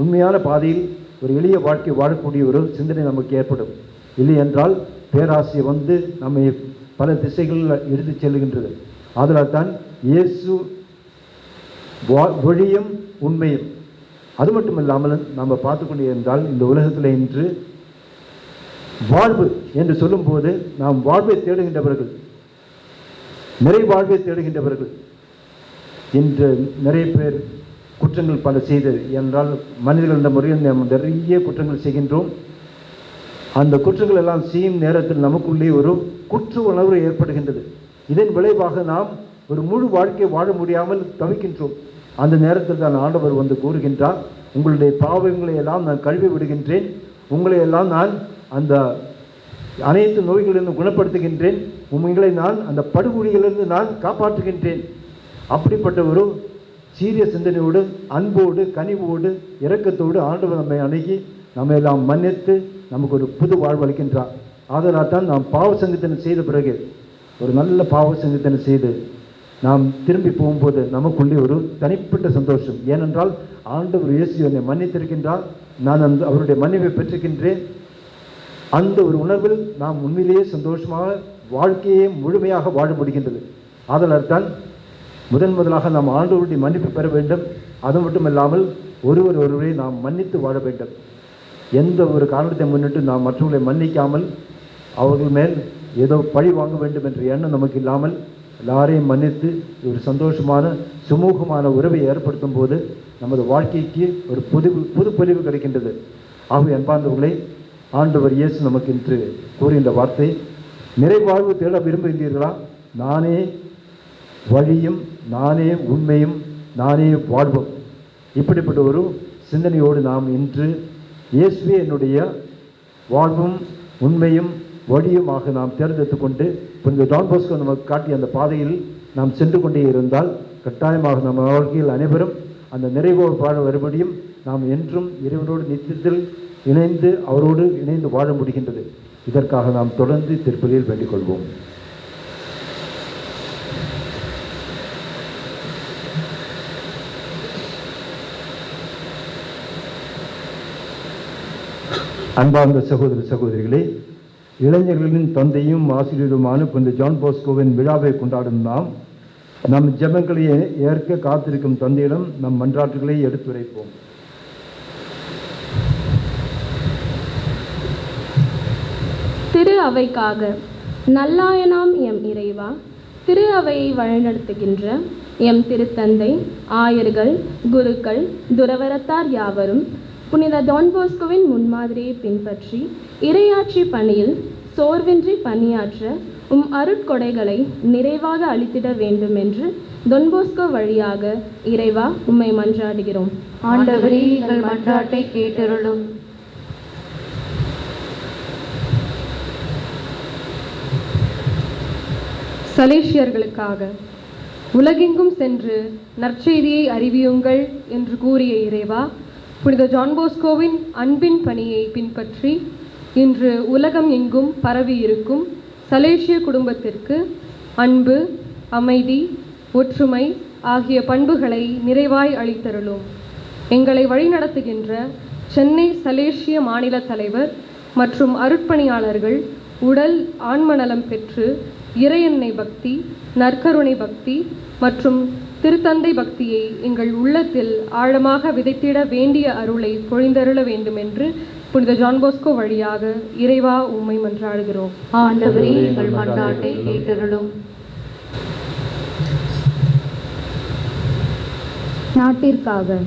உண்மையான பாதையில் ஒரு எளிய வாழ்க்கை வாழக்கூடிய ஒரு சிந்தனை நமக்கு ஏற்படும். இல்லை என்றால் பேராசை வந்து நம்மை பல திசைகளில் எடுத்து செல்கின்றது. அதனால் தான் இயேசு வழியும் உண்மையும். அது மட்டுமில்லாமல் நம்ம பார்த்து கொண்டே இருந்தால் இந்த உலகத்தில் இன்று வாழ்வு என்று சொல்லும்போது நாம் வாழ்வை தேடுகின்றவர்கள், நிறை வாழ்வை தேடுகின்றவர்கள். இன்று நிறைய பேர் குற்றங்கள் பல செய்தது என்றால் மனிதர்கள் என்ற முறையில் நாம் நிறைய குற்றங்கள் செய்கின்றோம். அந்த குற்றங்கள் எல்லாம் செய்யும் நேரத்தில் நமக்குள்ளே ஒரு குற்ற உணர்வு ஏற்படுகின்றது. இதன் விளைவாக நாம் ஒரு முழு வாழ்க்கையை வாழ முடியாமல் தவிக்கின்றோம். அந்த நேரத்தில் தான் ஆண்டவர் வந்து கூறுகின்றார், உங்களுடைய பாவங்களை எல்லாம் நான் கழுவி விடுகின்றேன், உங்களை எல்லாம் நான் அந்த அனைத்து நோய்களிலிருந்து குணப்படுத்துகின்றேன், உங்களை நான் அந்த படுகொலிகளிலிருந்து நான் காப்பாற்றுகின்றேன். அப்படிப்பட்ட ஒரு சீரிய சிந்தனையோடு, அன்போடு, கனிவோடு, இரக்கத்தோடு ஆண்டவர் நம்மை அணுகி நம்மை எல்லாம் மன்னித்து நமக்கு ஒரு புது வாழ்வு அளிக்கின்றார். அதனால் தான் நாம் பாவ சங்கத்தனை செய்த பிறகு, ஒரு நல்ல பாவ சங்கத்தனை செய்து நாம் திரும்பி போகும்போது நமக்குள்ளே ஒரு தனிப்பட்ட சந்தோஷம். ஏனென்றால் ஆண்டவர் இயேசு என்னை மன்னித்திருக்கின்றார், நான் அவருடைய மன்னிப்பை பெற்றிருக்கின்றேன். அந்த ஒரு உணர்வில் நாம் உண்மையிலேயே சந்தோஷமாக வாழ்க்கையை முழுமையாக வாழ முடிகின்றது. அதனால் தான் முதலாக நாம் ஆண்டவருடைய மன்னிப்பு பெற வேண்டும். அது மட்டுமல்லாமல் ஒருவரை நாம் மன்னித்து வாழ வேண்டும். எந்த ஒரு காரணத்தை முன்னிட்டு நாம் மற்றவர்களை மன்னிக்காமல் அவர்கள் மேல் ஏதோ பழி வாங்க வேண்டும் என்ற எண்ணம் நமக்கு இல்லாமல் எல்லாரையும் மன்னித்து ஒரு சந்தோஷமான சுமூகமான உறவை ஏற்படுத்தும் போது நமது வாழ்க்கைக்கு ஒரு புது பொலிவு கிடைக்கின்றது. ஆகவே அன்பார்ந்தவர்களே, ஆண்டவர் இயேசு நமக்கு இன்று கூறுகின்ற வார்த்தை, நிறைவாழ்வு தேட விரும்புகிறீர்களா? நானே வழியும், நானே உண்மையும், நானே வாழ்வும். இப்படிப்பட்ட ஒரு சிந்தனையோடு நாம் இன்று இயேசுவே என்னுடைய வாழ்வும் உண்மையும் வழியுமாக நாம் தேர்ந்தெடுத்து கொண்டு புனித டான் பாஸ்கோ நமக்கு காட்டிய அந்த பாதையில் நாம் சென்று கொண்டே இருந்தால் கட்டாயமாக நம்ம வாழ்க்கையில் அனைவரும் அந்த நிறைவோடு வாழ வரும்படியும் நாம் என்றும் இறைவனோடு நித்தியத்தில் இணைந்து அவரோடு இணைந்து வாழ முடிகின்றது. இதற்காக நாம் தொடர்ந்து திருப்பலியில் வேண்டிக் கொள்வோம். அன்பார்ந்த சகோதர சகோதரிகளே, இளைஞர்களின் தந்தையும் ஆசிரியருமான புனித ஜான் பாஸ்கோவின் விழாவை கொண்டாடும் நம் ஜெபங்களை ஏற்க காத்திருக்கும் தந்தையிடம் நம் மன்றாட்டுகளை எடுத்துரைப்போம். திரு அவைக்காக நல்லாயனாம் எம் இறைவா, திரு அவையை வழிநடத்துகின்ற எம் திருத்தந்தை, ஆயர்கள், குருக்கள், துறவரத்தார் யாவரும் புனித டான் பாஸ்கோவின் முன்மாதிரியை பின்பற்றி இறையாட்சி பணியில் சோர்வின்றி பணியாற்ற அருட்கொடைகளை நிறைவாக அளித்திட வேண்டும் என்று டான் பாஸ்கோ வழியாக இறைவா உம்மை மன்றாடுகிறோம். ஆண்டவரே, எங்கள் மன்றாட்டை கேட்டருளும். சலேஷியர்களுக்காக உலகெங்கும் சென்று நற்செய்தியை அறிவியுங்கள் என்று கூறிய இறைவா, புனித ஜான் பாஸ்கோவின் அன்பின் பணியை பின்பற்றி இன்று உலகம் எங்கும் பரவி இருக்கும் சலேஷிய குடும்பத்திற்கு அன்பு, அமைதி, ஒற்றுமை ஆகிய பண்புகளை நிறைவாய் அளித்தருளும். எங்களை வழிநடத்துகின்ற சென்னை சலேஷிய மாநில தலைவர் மற்றும் அருட்பணியாளர்கள் உடல் ஆன்மநலம் பெற்று இறையன்னை பக்தி, நற்கருணை பக்தி மற்றும் திருத்தந்தை பக்தியை எங்கள் உள்ளத்தில் ஆழமாக விதைத்திட வேண்டிய அருளை பொழிந்தருள வேண்டும் என்று புனித ஜான் பாஸ்கோ வழியாக இறைவா உம்மை மன்றாடுகிறோம். ஆண்டவரே, எங்கள் மன்றாட்டை கேட்டருளும். நாட்டிற்காக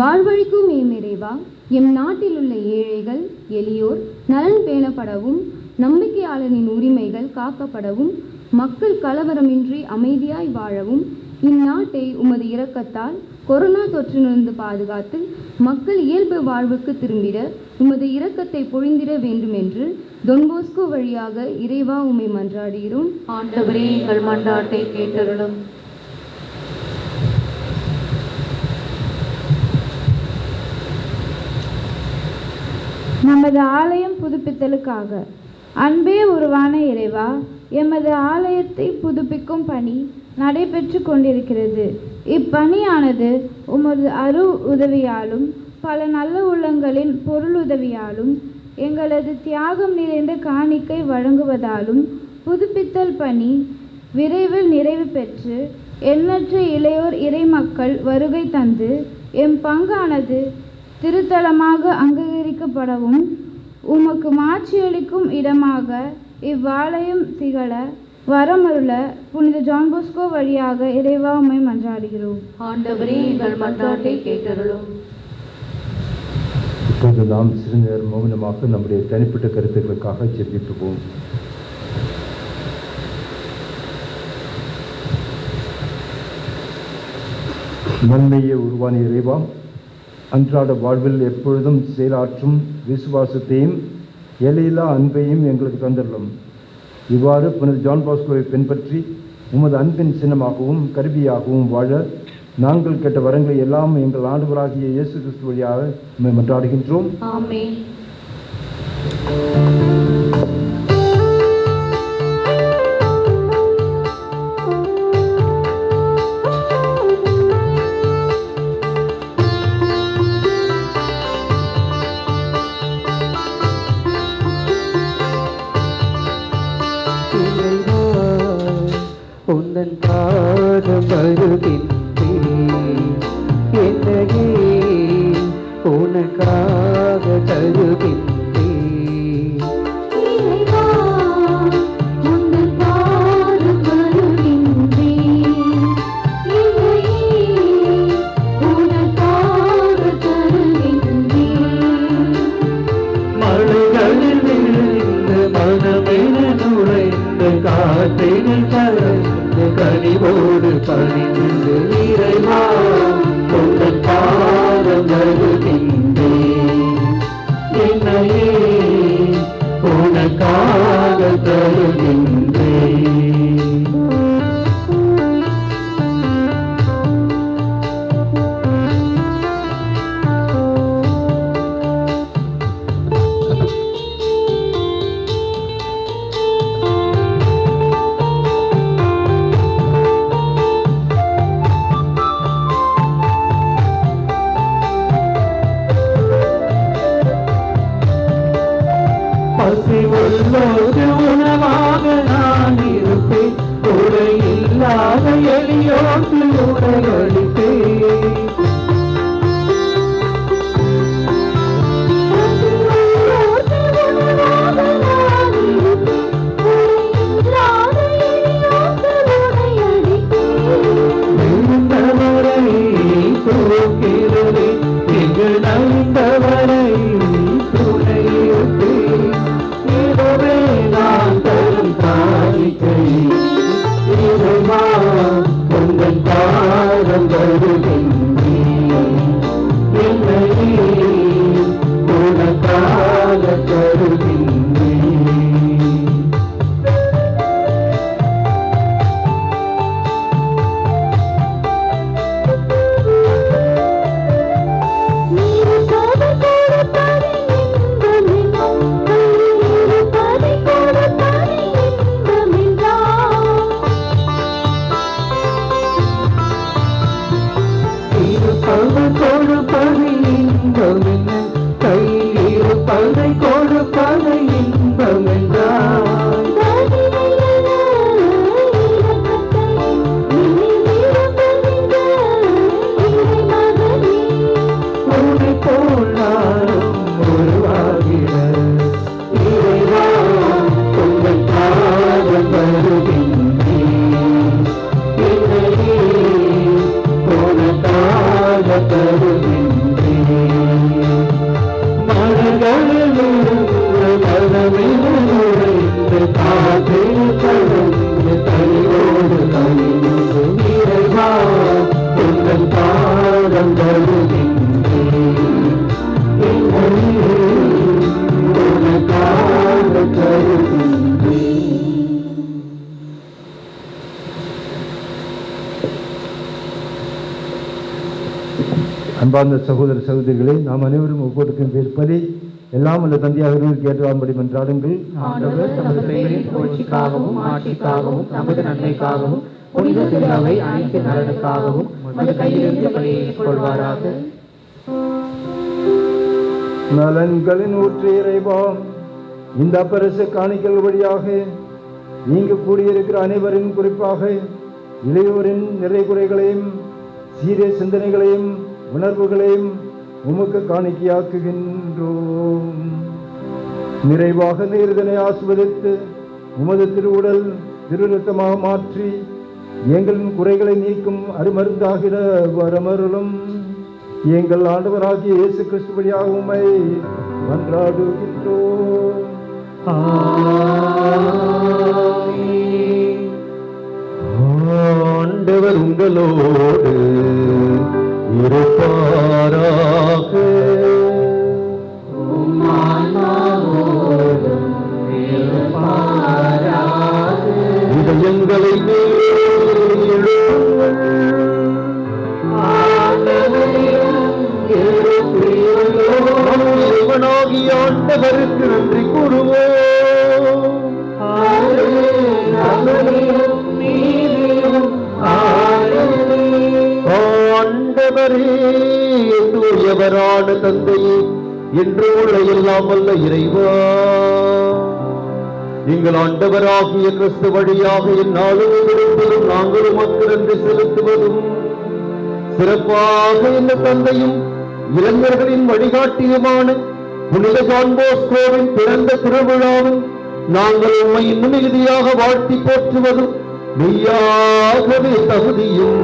வாழ்வழிக்கும் எம் இறைவா, எம் நாட்டில் உள்ள ஏழைகள், எளியோர் நலன் பேணப்படவும், நம்பிக்கையாளரின் உரிமைகள் காக்கப்படவும், மக்கள் கலவரமின்றி அமைதியாய் வாழவும், இந்நாட்டை உமது இரக்கத்தால் கொரோனா தொற்றிலிருந்து பாதுகாத்து மக்கள் இயல்பு வாழ்வுக்கு திரும்பிட உமது இரக்கத்தை பொழிந்திட வேண்டும் என்று டான் பாஸ்கோ வழியாக இறைவா உம்மை மன்றாடுகிறோம். ஆண்டவரே, எங்கள் மன்றாட்டை கேட்டருளும். நமது ஆலயம் புதுப்பித்தலுக்காக அன்பே உருவான இறைவா, எமது ஆலயத்தை புதுப்பிக்கும் பணி நடைபெற்று கொண்டிருக்கிறது. இப்பணியானது உமது உதவியாலும் பல நல்ல உள்ளங்களின் பொருள் உதவியாலும் எங்களது தியாகம் நிறைந்த காணிக்கை வழங்குவதாலும் புதுப்பித்தல் பணி விரைவில் நிறைவு பெற்று எண்ணற்ற இளையோர் இறைமக்கள் வருகை தந்து எம் பங்கானது திருத்தலமாக அங்கீகரிக்கப்படவும் உமக்கு மாட்சியளிக்கும் இடமாக இவ்வாலயம் திகழ வரமருள புனித ஜான் போஸ்கோ வழியாக இறைவா உம்மை மன்றாடுகிறோம். ஆண்டவரே எங்கள் மன்றாட்டை கேட்டருளும். இப்போது நாம் சிறிது நேரம் மௌனமாக நம்முடைய தனிப்பட்ட கருத்துக்களுக்காக ஜெபிப்போம். நன்மையை உருவான இறைவா, அன்றாட வாழ்வில் எப்பொழுதும் செயலாற்றும் விசுவாசத்தையும் எல்லையில்லா அன்பையும் எங்களுக்கு தந்துள்ளோம். இவ்வாறு புனித ஜான் பாஸ்கோவை பின்பற்றி உமது அன்பின் சின்னமாகவும் கருவியாகவும் வாழ நாங்கள் கேட்ட வரங்களை எல்லாம் எங்கள் ஆண்டவராகிய இயேசு கிறிஸ்து வழியாக மன்றாடுகின்றோம். ஆமென். உந்தன் பாதம் வருகின்றேன், என்னையே உனக்காக தருகின்றேன். மலைகளில் விழுந்து மனமென நுழைந்து காற்றினில் கலந்து கனிவோடு பணிந்து இறைவா உந்தன் பாதம் வருகின்றேன், என்னையே உனக்காக தருகின்றேன். பசி உள்ளோடு உணவாக நான் இருப்பேன், உடை இல்லாத எளியோடு உடையளிப்பேன். விழுந்தவரை தூக்கிறதே, இங்கு நைந்தவரை துணையிருப்பேன். இதுவே நான் தரும் காணிக்கை, இறைவா உந்தன் பாதம் வருகின்றேன், என்னையே உனக்காக தருகின்றேன். கொடுப்பது இன்பம் என்ன, கையில் இருப்பதை கொடுப்பது இன்பம் என்றார். உன்னை போல் நானும் உருவாகிட இறைவா உங்கள் பாதம் வருகின்றேன், என்னையே உனக்காக தருகின்றேன். மனங்களில் மனமில் நுழைந்து காற்றில் கலந்து தனியோடு கனிந்து இறைவா உங்கள் பாதம் தருகின்றேன், என்னையே உனக்காக தருகின்றேன். அன்பார்ந்த சகோதர சகோதரிகளே, நாம் அனைவரும் ஒவ்வொருக்கும் பேர்ப்பதை எல்லாம் உள்ள தந்தையாக கேட்டாம்படி மன்றாடுங்கள். ஆண்டவர் நமது பெயரின் புகழ்ச்சிக்காகவும் ஆட்சிக்காகவும் நமது நன்மைக்காகவும் புனித திருவை அனைத்து நலனுக்காகவும் நமது கையிலிருந்து பணியேற்றுக் கொள்வாராக. நலன்களின் ஊற்று இறைவா, இந்த அப்பரச காணிக்கல் வழியாக இங்கு கூடியிருக்கிற அனைவரின், குறிப்பாக இளையோரின் நிறை குறைகளையும் சீரிய சிந்தனைகளையும் உணர்வுகளையும் உமக்கு காணிக்கையாக்குகின்றோம். நிறைவாக நீர் இதனை ஆஸ்வதித்து உமது திருவுடல் திருரத்தமாக மாற்றி எங்களின் குறைகளை நீக்கும் அருமருந்தாகிற வரமருளும். எங்கள் ஆண்டவராகிய இயேசு கிறிஸ்து வழியாக உம்மை மன்றாடுகின்றோம். ஆண்டவர் உங்களோடு இருப்பாராக. இதயங்களை இறைவனாகிய ஆண்டவருக்கு நன்றி கூறுவோம். ஆண்டவரே தூயவரான தந்தையே, என்று உள்ள எல்லாம் வல்ல இறைவா, எங்கள் ஆண்டவராகிய கிறிஸ்து வழியாக எந்நாளும் இருப்பதும் நாங்களும் உமக்கு நன்றி செலுத்துவதும் சிறப்பாக இந்த தந்தையும் இளைஞர்களின் வழிகாட்டியுமான புனித ஜான் போஸ்கோவின் பிறந்த திருவிழாவும் நாங்கள் உம்மை இன்னும் மிகுதியாக வாழ்த்தி போற்றுவதும் மெய்யாகவே தகுதியும்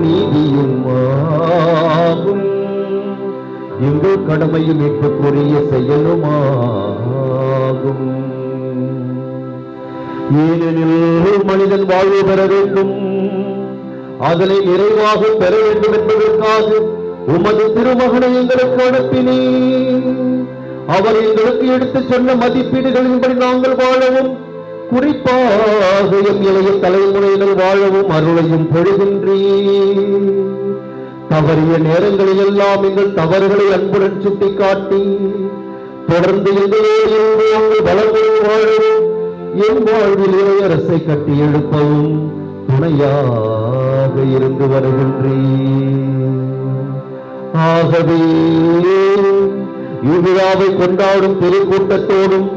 நீதியும் ஆகும். எங்கள் கடமையும் மீட்புக்குரிய செயலுமாகும். ஏனெனில் மனிதன் வாழ்வு பெற வேண்டும், அதனை நிறைவாக பெற வேண்டும் என்பதற்காக உமது திருமகனை எங்களுக்கு அனுப்பினீர். அவர் எங்களுக்கு எடுத்துச் சொன்ன மதிப்பீடுகளின்படி நாங்கள் வாழவும், குறிப்பாக எம் இளைய தலைமுறையினர் வாழவும் அருளையும் பொழுகின்றீர். தவறிய நேரங்களில் எல்லாம் எங்கள் தவறுகளை அன்புடன் சுட்டிக்காட்டி தொடர்ந்து எங்களோடு நாங்கள் வளமுடன் வாழவும், என் வாழ்வில் இறையரசை கட்டி எழுப்பவும் துணையாக இருந்து வருகின்றீர். ஆகவே இவ்விழாவை கொண்டாடும் பெருக்கூட்டத்தோடும்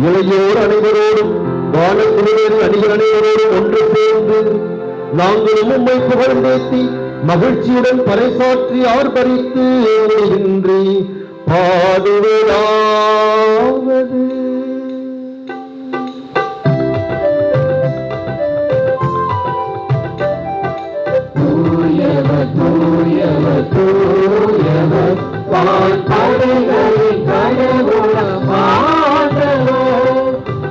இளையோர் அனைவரோடும் வானக்குழுவின் அணிகள் அனைவரோடும் ஒன்று சேர்ந்து நாங்களும் உம்மை புகழ்ந்தேத்தி மகிழ்ச்சியுடன் பறைசாற்றி ஆர்ப்பரித்து வருகின்றே பாடுவதாவது. தூயவர் தூயவர் தூயவர் வான்படைகளின் கடவுளமானவர்,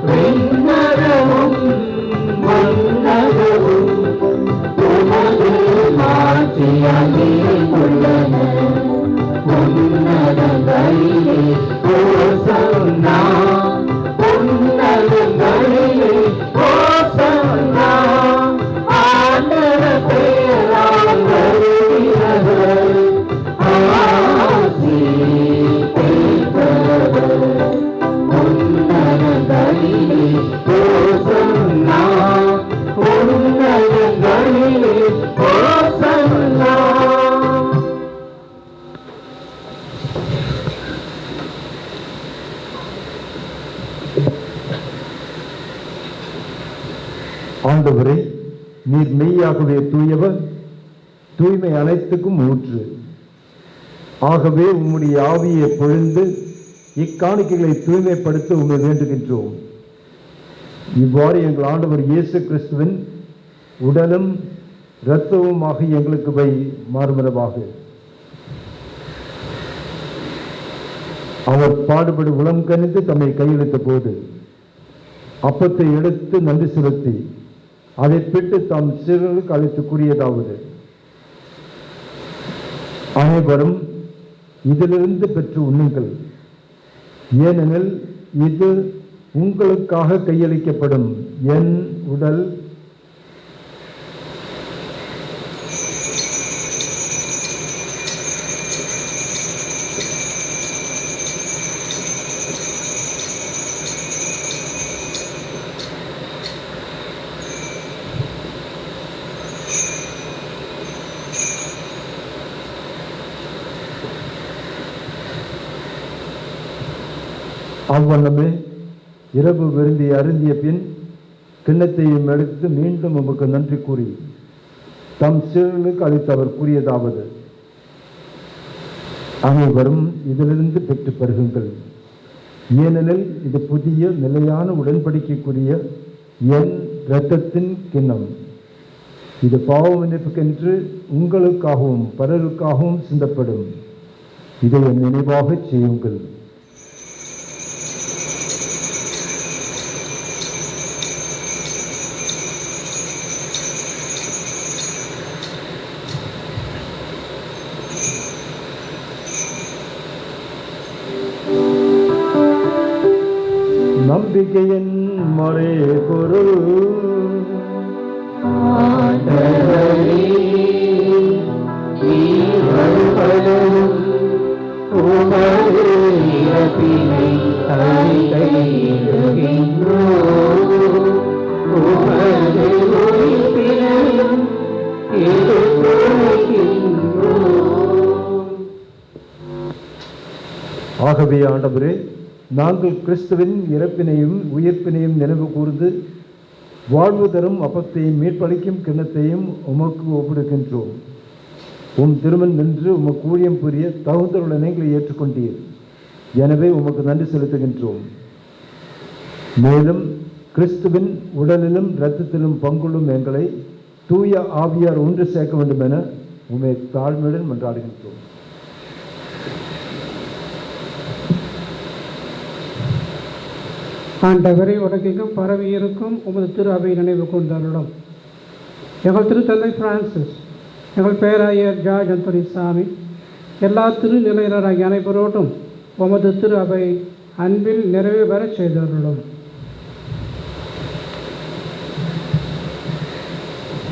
விண்ணகமும் மண்ணகமும் உமது மாட்சியால் நிறைந்துள்ளன. உன்னதங்களிலே ஓசன்னா, உன்னதங்களிலே ஓசன்னா. ஆண்டவர் பெயரால் வருகிறவர், ஆசி பெற்றவர். உன்னதங்களிலே ஓசன்னா, உன்னதங்களிலே ஓசன்னா. ஆண்டவரே, நீர் மெய்யாகவே தூயவர், தூய்மை அனைத்துக்கும் ஊற்று. ஆகவே உம்முடைய ஆவியை பொழிந்து இக்காணிக்கைகளை தூய்மைப்படுத்த உம்மை வேண்டுகின்றோம். இவ்வாறு எங்கள் ஆண்டவர் இயேசு கிறிஸ்துவின் உடலும் இரத்தமுமாக எங்களுக்கு வை மாறுமரவாக. அவர் பாடுபடு உளம் கனிந்து தம்மை கையெழுத்த போது அப்பத்தை எடுத்து நன்றி செலுத்தி அதை பிட்டு தாம் சிறுகளுக்கு அழைத்து கூறியதாவது: அனைவரும் இதிலிருந்து பெற்று உண்ணுங்கள், ஏனெனில் இது உங்களுக்காக கையளிக்கப்படும் என் உடல். அவ்வண்ணமே இரவு விருந்தி அருந்திய பின் கிண்ணத்தையும் எடுத்து மீண்டும் உமக்கு நன்றி கூறி தம் சீடர்களுக்கு அளித்து அவர் கூறியதாவது: அனைவரும் இதிலிருந்து பெற்று பருகுங்கள், ஏனெனில் இது புதிய நிலையான உடன்படிக்கைக்குரிய என் இரத்தத்தின் கிண்ணம். இது பாவ மன்னிப்புக்கென்று உங்களுக்காகவும் பலருக்காகவும் சிந்தப்படும். இதை என் நினைவாக செய்யுங்கள். நம்பிக்கையின் மறை பொருள் ஆகவே ஆண்டவரே, நாங்கள் கிறிஸ்துவின் இறப்பினையும் உயிர்ப்பினையும் நினைவு கூர்ந்து வாழ்வு தரும் அப்பத்தையும் மீட்பளிக்கும் கிண்ணத்தையும் உமக்கு ஒப்பிடுகின்றோம். உம் திருமண் நின்று உமக்கு ஊழியம் புரிய தகுந்தருள்ள எங்களை ஏற்றுக்கொண்டீர். எனவே உமக்கு நன்றி செலுத்துகின்றோம். மேலும் கிறிஸ்துவின் உடலிலும் இரத்தத்திலும் பங்குள்ளும் எங்களை தூய ஆவியார் ஒன்று சேர்க்க வேண்டும் என உம்மை தாழ்மையுடன் மன்றாடுகின்றோம். ஆண்டவரை உலகெங்கும் பரவி இருக்கும் உமது திரு அவை நினைவு கொண்டாலும் எங்கள் திருத்தந்தை பிரான்சிஸ், எங்கள் பேராயர் ஜார்ஜ் அந்தோனி சாமி, எல்லா திருநிலையினராகிய அனைவரோடும் உமது திரு அவை அன்பில் நிறைவு பெற செய்தருளும்.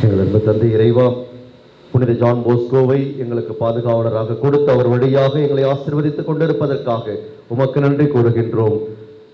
எங்கள் அன்பு தந்தை இறைவா, புனித ஜான் போஸ்கோவை எங்களுக்கு பாதுகாவலராக கொடுத்து அவர் வழியாக எங்களை ஆசீர்வதித்துக் கொண்டிருப்பதற்காக உமக்கு நன்றி கூறுகின்றோம்.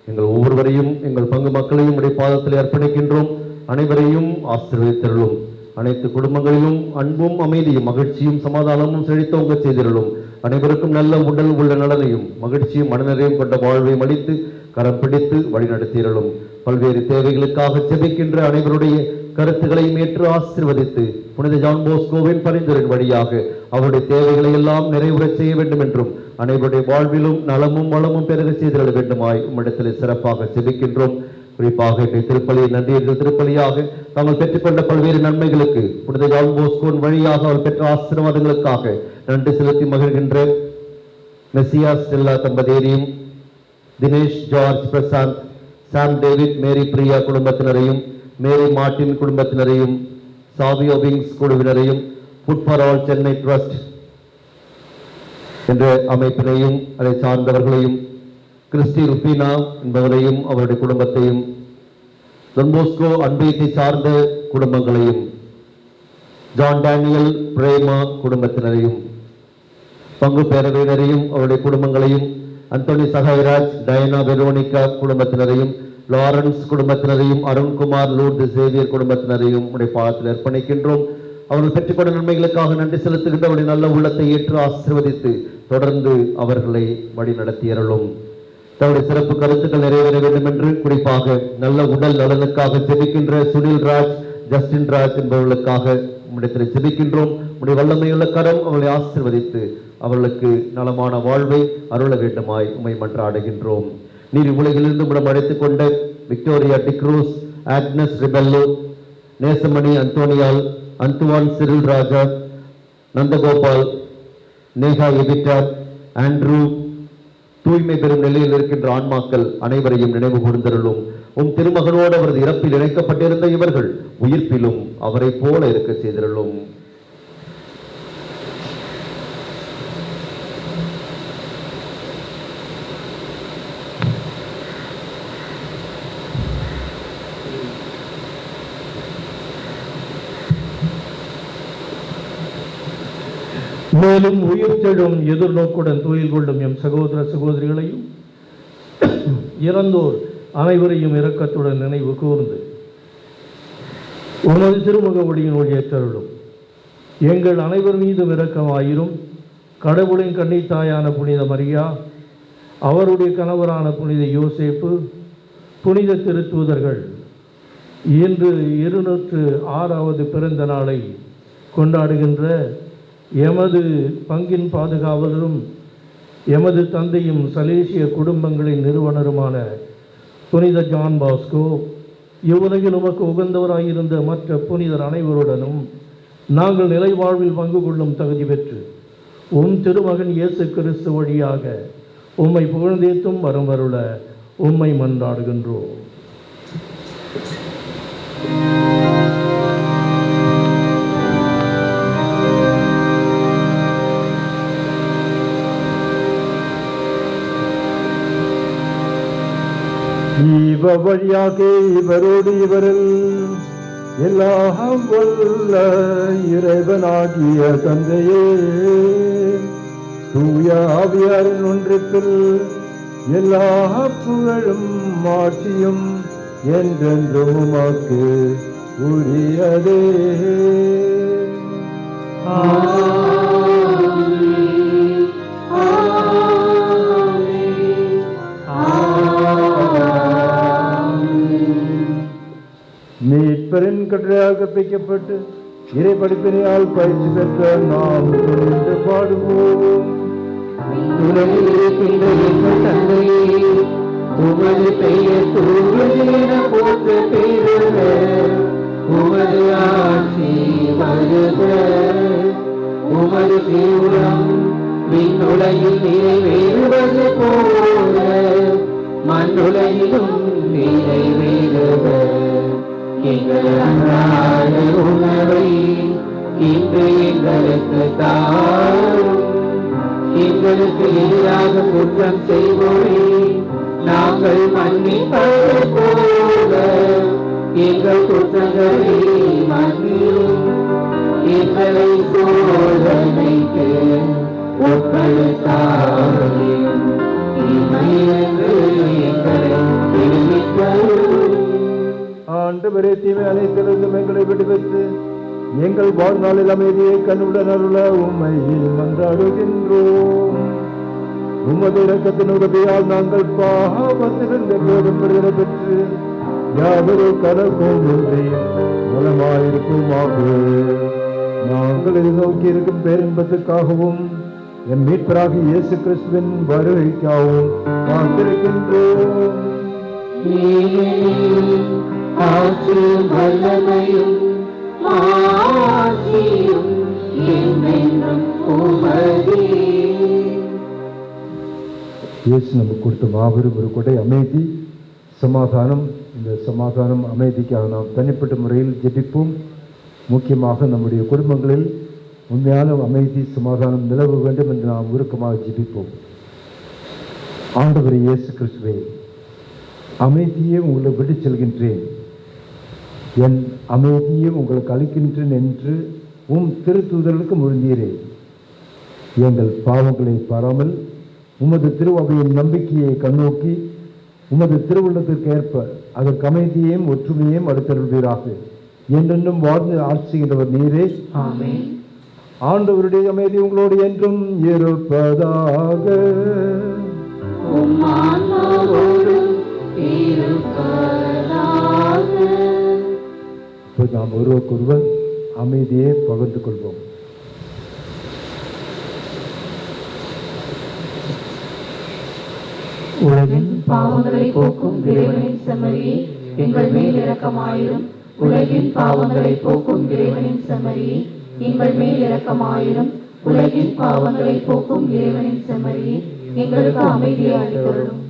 எங்கள் ஒவ்வொருவரையும் எங்கள் பங்கு மக்களையும் உடைய பாதத்தில் அர்ப்பணிக்கின்றோம். அனைவரையும் ஆசீர்வதித்தருளும். அனைத்து குடும்பங்களிலும் அன்பும் அமைதியும் மகிழ்ச்சியும் சமாதானமும் செழித்தோங்க செய்திருளும். அனைவருக்கும் நல்ல உடல் உள்ள நலனையும் மகிழ்ச்சியும் மனநிறையும் கொண்ட வாழ்வையும் அளித்து கரம் பிடித்து வழிநடத்தியிருளும். பல்வேறு தேவைகளுக்காக செபிக்கின்ற அனைவருடைய கருத்துக்களையும் ஏற்று ஆசீர்வதித்து புனித ஜான் போஸ்கோவின் பரிந்துரையின் வழியாக அவருடைய தேவைகளை எல்லாம் நிறைவுறச் செய்ய வேண்டும் என்றும் அனைவருடைய வாழ்விலும் நலமும் வளமும் பெருக செய்திட வேண்டுமாய் உம்மிடத்தில் சிறப்பாக செபிக்கின்றோம். குறிப்பாக திருப்பலியை நன்றியர்கள் திருப்பலியாக தாங்கள் பெற்றுக்கொண்ட பல்வேறு நன்மைகளுக்கு புனித ஜான் போஸ்கோவின் வழியாக அவர் பெற்ற ஆசீர்வாதங்களுக்காக நன்றி செலுத்தி மகிழ்கின்ற மெஸ்ஸியா ஸ்டெல்லா தம்பதியரையும், Dinesh George Prashanth, Sam David Mary Priya குடும்பத்தினரையும், மேரி மார்டின் குடும்பத்தினரையும், சாவியோ விங்ஸ் குழுவினரையும், Food for All Chennai Trust என்ற அமைப்பினையும் அதை சார்ந்தவர்களையும், கிறிஸ்டி ருபீனா என்பவரையும் அவருடைய குடும்பத்தையும், டொன்போஸ்கோ அன்பையை சார்ந்த குடும்பங்களையும், ஜான் டேனியல் பிரேமா குடும்பத்தினரையும், பங்கு பேரவையினரையும் அவருடைய குடும்பங்களையும், அந்தோனி சகாயராஜ், டயனா வெரோனிகா குடும்பத்தினரையும், லாரன்ஸ் குடும்பத்தினரையும், அருண்குமார் லூர்து சேவியர் குடும்பத்தினரையும் உடைய பாதத்தில் அர்ப்பணிக்கின்றோம். அவர்கள் பெற்றுக்கொண்ட நன்மைகளுக்காக நன்றி செலுத்துகின்ற அவருடைய நல்ல உள்ளத்தை ஏற்று ஆசீர்வதித்து தொடர்ந்து அவர்களை வழி நடத்தியருளும். தன்னுடைய சிறப்பு கருத்துக்கள் நிறைவேற வேண்டும் என்று குறிப்பாக நல்ல உடல் நலனுக்காக ஜெபிக்கின்ற சுனில் ராஜ், ஜஸ்டின் ராஜ் என்பவர்களுக்காக உம்மிடத்தில் ஜெபிக்கின்றோம். உடைய வல்லமையுள்ள கரம் அவர்களை ஆசீர்வதித்து அவர்களுக்கு நலமான வாழ்வை அருள வேண்டுமாய் உம்மை மன்றாடுகின்றோம். நீர் உலகிலிருந்து உடம் அழைத்துக் கொண்ட விக்டோரியா டிக்ரூஸ், ஆக்னஸ் ரிபெல்லோ, நேசமணி அந்தோனியால், Anthuvan Cyril Raja, Nandagopal, Neha Evita, Andrew, தூய்மை பெறும் நிலையில் இருக்கின்ற ஆன்மாக்கள் அனைவரையும் நினைவு கூர்ந்தருளும். உம் திருமகனோடு அவரது இறப்பில் இணைக்கப்பட்டிருந்த இவர்கள் உயிர்ப்பிலும் அவரை போல இருக்க செய்திருளும். மேலும் உயிர் தெழும் எதிர்நோக்குடன் துயில் கொள்ளும் எம் சகோதர சகோதரிகளையும் இறந்தோர் அனைவரையும் இரக்கத்துடன் நினைவு கூர்ந்து உமது திருமுக ஒளியின் ஒளியேற்றருளும். எங்கள் அனைவர் மீதும் இரக்கமாயிரும். கடவுளின் கன்னித்தாயான புனித மரியா, அவருடைய கணவரான புனித யோசேப்பு, புனித திருத்தூதர்கள் இன்று 206வது பிறந்த நாளை கொண்டாடுகின்ற எமது பங்கின் பாதுகாவலரும் எமது தந்தையும் சலேசிய குடும்பங்களின் நிறுவனருமான புனித ஜான் பாஸ்கோ, இவ்வுலகில் உமக்கு உகந்தவராயிருந்த மற்ற புனிதர் அனைவருடனும் நாங்கள் நிலை வாழ்வில் பங்கு கொள்ளும் தகுதி பெற்று திருமகன் இயேசு கிறிஸ்து வழியாக உம்மை புகழ்ந்தேத்தும் வரம் வருள உம்மை மன்றாடுகின்றோம். இவர் வழியாக இவரோடு இவரில் எல்லாம் வல்ல இறைவனாகிய தந்தையே, தூய ஆவியாரின் ஒன்றிப்பில் எல்லா புகழும் மாட்சியும் என்றென்றும் உமக்கு உரியதே. மீட்பரின் கட்டளையாக பிக்கப்பட்டு இறை படிப்பினையால் பயிற்சி பெற்ற நாம் தொடர்ந்து பாடுவோம். உமது பெயர் தூயதென போற்ற பெறுக, உமது ஆட்சி வருக, உமது திருவுளம் விண்ணுலகில் நிறைவேறுவது போல மண்ணுலகிலும் நிறைவேறுக. எங்கள் அன்றாட உணவை இன்று எங்களுக்கு தாரும். எங்களுக்கு எதிராக குற்றம் செய்வோரை நாங்கள் மன்னிப்பது போல எங்கள் குற்றங்களை மன்னியும். எங்களை சோதனைக்கு உட்படுத்தாதேயும், தீமையிலிருந்து எங்களை விடுவித்தருளும். ஆண்டவரே, தீமை அனைத்திலிருந்தும் எங்களை விடுவித்து எங்கள் வாழ்நாளில் அமைதியை கண்ணுடன் அருள உம்மை மன்றாடுகின்றோம். உமது இரக்கத்தின் உதவியால் நாங்கள் பாவத்திலிருந்து எப்போதும் விடுதலை பெற்று யாதொரு கலக்கும் இன்றி நலமாயிருக்குமாக. நாங்கள் எதிர்நோக்கி இருக்கும் பேரின்பத்துக்காகவும் என் மீட்பராகிய இயேசு கிறிஸ்துவின் வருகைக்காகவும் காத்திருக்கின்றோம். ஆட்சியும் வல்லமையும் ஆட்சியும் என்றென்றும் உமதே. இயேசு நமக்கு கொடுத்த மாபெரும் ஒரு கொடை அமைதி, சமாதானம். இந்த சமாதானம் அமைதிக்காக நாம் தனிப்பட்ட முறையில் ஜெபிப்போம். முக்கியமாக நம்முடைய குடும்பங்களில் உண்மையான அமைதி சமாதானம் நிலவ வேண்டும் என்று நாம் உருக்கமாக ஜெபிப்போம். ஆண்டவர் இயேசு கிறிஸ்துவே, அமைதியே உங்களை விட்டு செல்கின்றேன், என் அமைதியை உங்களுக்கு அளிக்கின்றேன் என்று திருத்தூதர்களுக்கு மொழிந்தீரே. எங்கள் பாவங்களை பாராமல் உமது திருவகையின் நம்பிக்கையை கண்ணோக்கி உமது திருவுள்ளத்திற்கு ஏற்ப அதற்கு அமைதியையும் ஒற்றுமையையும் அடுத்தருள்வீராக. என்றென்றும் வாழ்ந்து ஆட்சிகின்றவர் நீரே. ஆண்டவருடைய அமைதி உங்களோடு என்றும் இருப்பதாக. நாம் ஒருவருக்கொருவர் அமைதியை பகிர்ந்து கொள்வோம். உலகின் பாவங்களை போக்கும் இறைவனின் செம்மறியே, எங்கள் மேல் இரக்கமாயிரும். உலகின் பாவங்களை போக்கும் இறைவனின் செம்மறியே, எங்கள் மேல் இரக்கமாயிரும். உலகின் பாவங்களை போக்கும் இறைவனின் செம்மறியே, எங்களுக்கு அமைதியை அளித்தருளும்.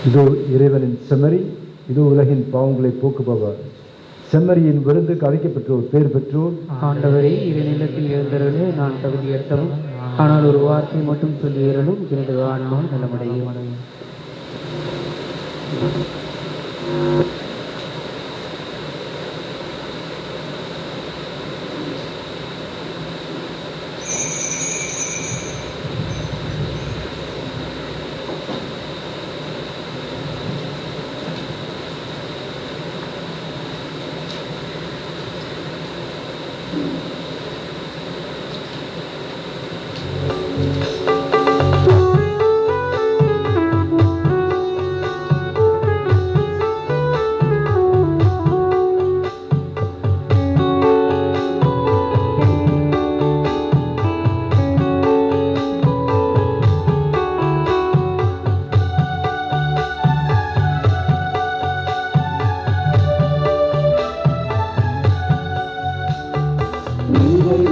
இதோ இறைவனின் செம்மறி, இதோ உலகின் பாவங்களை போக்குபவர். செம்மறியின் விருந்துக்கு அழைக்கப்பெற்றோர் பேர் பெற்றோர். ஆண்டவரே, இரு நிலத்தில் எழுந்தருளே நான் தகுதியற்றவன், ஆனால் ஒரு வார்த்தை மட்டும் சொல்லியறலும் எனது ஆன்மா நலமடையும்.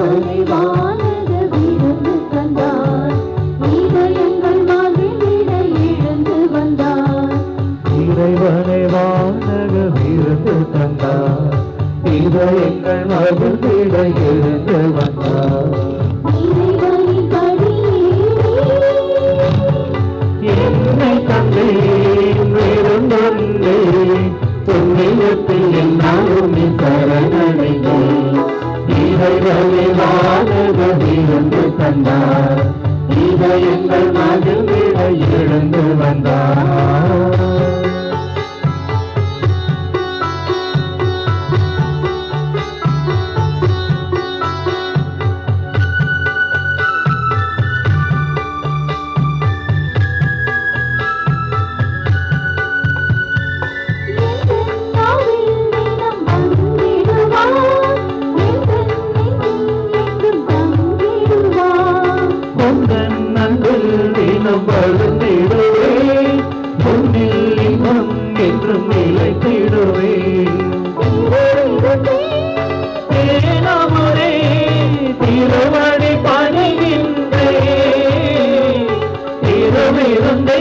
இறைவனை வானக விருந்து தந்தார் இதயங்கள் மகிழ்ந்திட எழுந்து வந்தார் இறைவனை வானக விருந்து தந்தார் இதயங்கள் மகிழ்ந்திட எழுந்து வந்தார் இறைவனின் படியேறி என்னை தந்தேன் விருந்தொன்றேன் புண்ணியத்தில் என்னாலும் சரணடைந்தேன் இறைவனை வானக விருந்து தந்தார் இதயங்கள் மகிழ்ந்திட எழுந்து வந்தார் என்றும் நிலைத்திடுவேன் தேனமுரே திருவடி பணிகின்றேன் திருவிருந்தே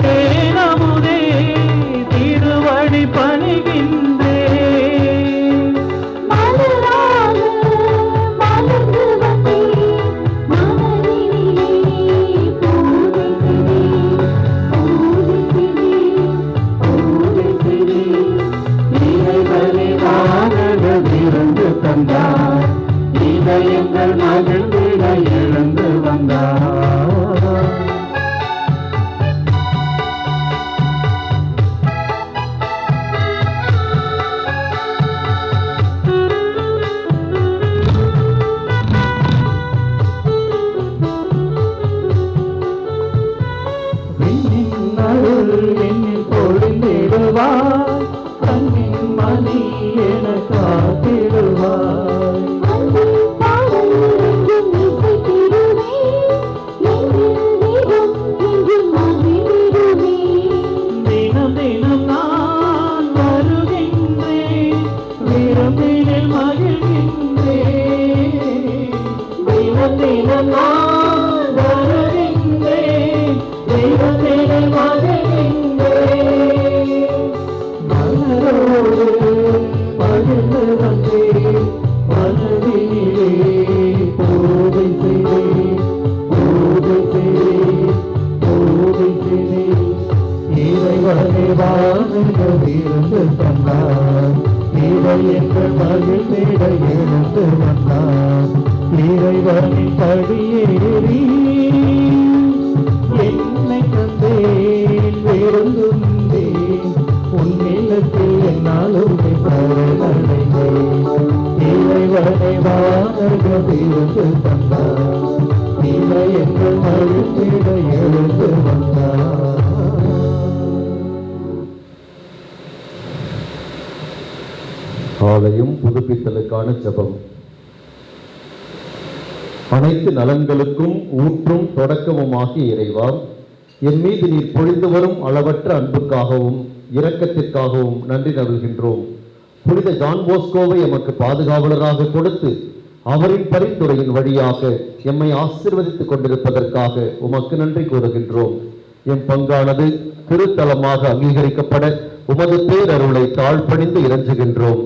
தேனமுரே திருவடி பணிகின்றேன் மலராக மலர்ந்து வந்தேன் மனதினிலே பூஜை இறைவனை வானக விருந்து தந்தார் இதயங்கள் மகிழ்ந்திட எழுந்து வந்தார் விண்ணின் அருள் என்னில் பொழிந்திடுவார் கண்ணின் மணி என காத்திடுவார் அன்பின் பாடல் என்றும் இசைத்திடுவேன் நெஞ்சில் தெய்வம் என்றும் மகிழ்ந்திடுவேன் தினம் தினம் நான் வருகின்றேன் விரும்பினில் மகிழ்கின்றேன் தினம் தினம் நான் வருகின்றேன் தெய்வத்தினில் மகிழ்கின்றேன் மலரோடு மகிழ்ந்து வந்தேன் மனதினிலே பூஜை செய்தேன் பூஜை செய்தேன் பூஜை செய்தேன் இறைவனை வானக விருந்து தந்தார் இதயங்கள் மகிழ்ந்திட எழுந்து வந்தார் இறைவனின் படியேறி என்னை தந்தேன் விருந்துந்தேன் உன்னிலத்தில் என்னாலும் சரணடைந்தேன் இறைவனை வானக விருந்து தந்தார் இதயங்கள் மகிழ்ந்திட எழுந்து வந்தார் ஆலயம் புதுப்பித்தலுக்கான ஜெபம். அனைத்து நலன்களுக்கும் ஊற்றும் தொடக்கமுமாகிய இறைவா, என் மீது நீர் பொழிந்து வரும் அளவற்ற அன்புக்காகவும் இரக்கத்திற்காகவும் நன்றி நல்கின்றோம். புனித ஜான் போஸ்கோவை எமக்கு பாதுகாவலராக கொடுத்து அவரின் பரிந்துரையின் வழியாக எம்மை ஆசீர்வதித்துக் கொண்டிருப்பதற்காக உமக்கு நன்றி கூறுகின்றோம். எம் பங்கானது திருத்தலமாக அங்கீகரிக்கப்பட உமது பேரருளை தாழ்பணிந்து இறைஞ்சுகின்றோம்.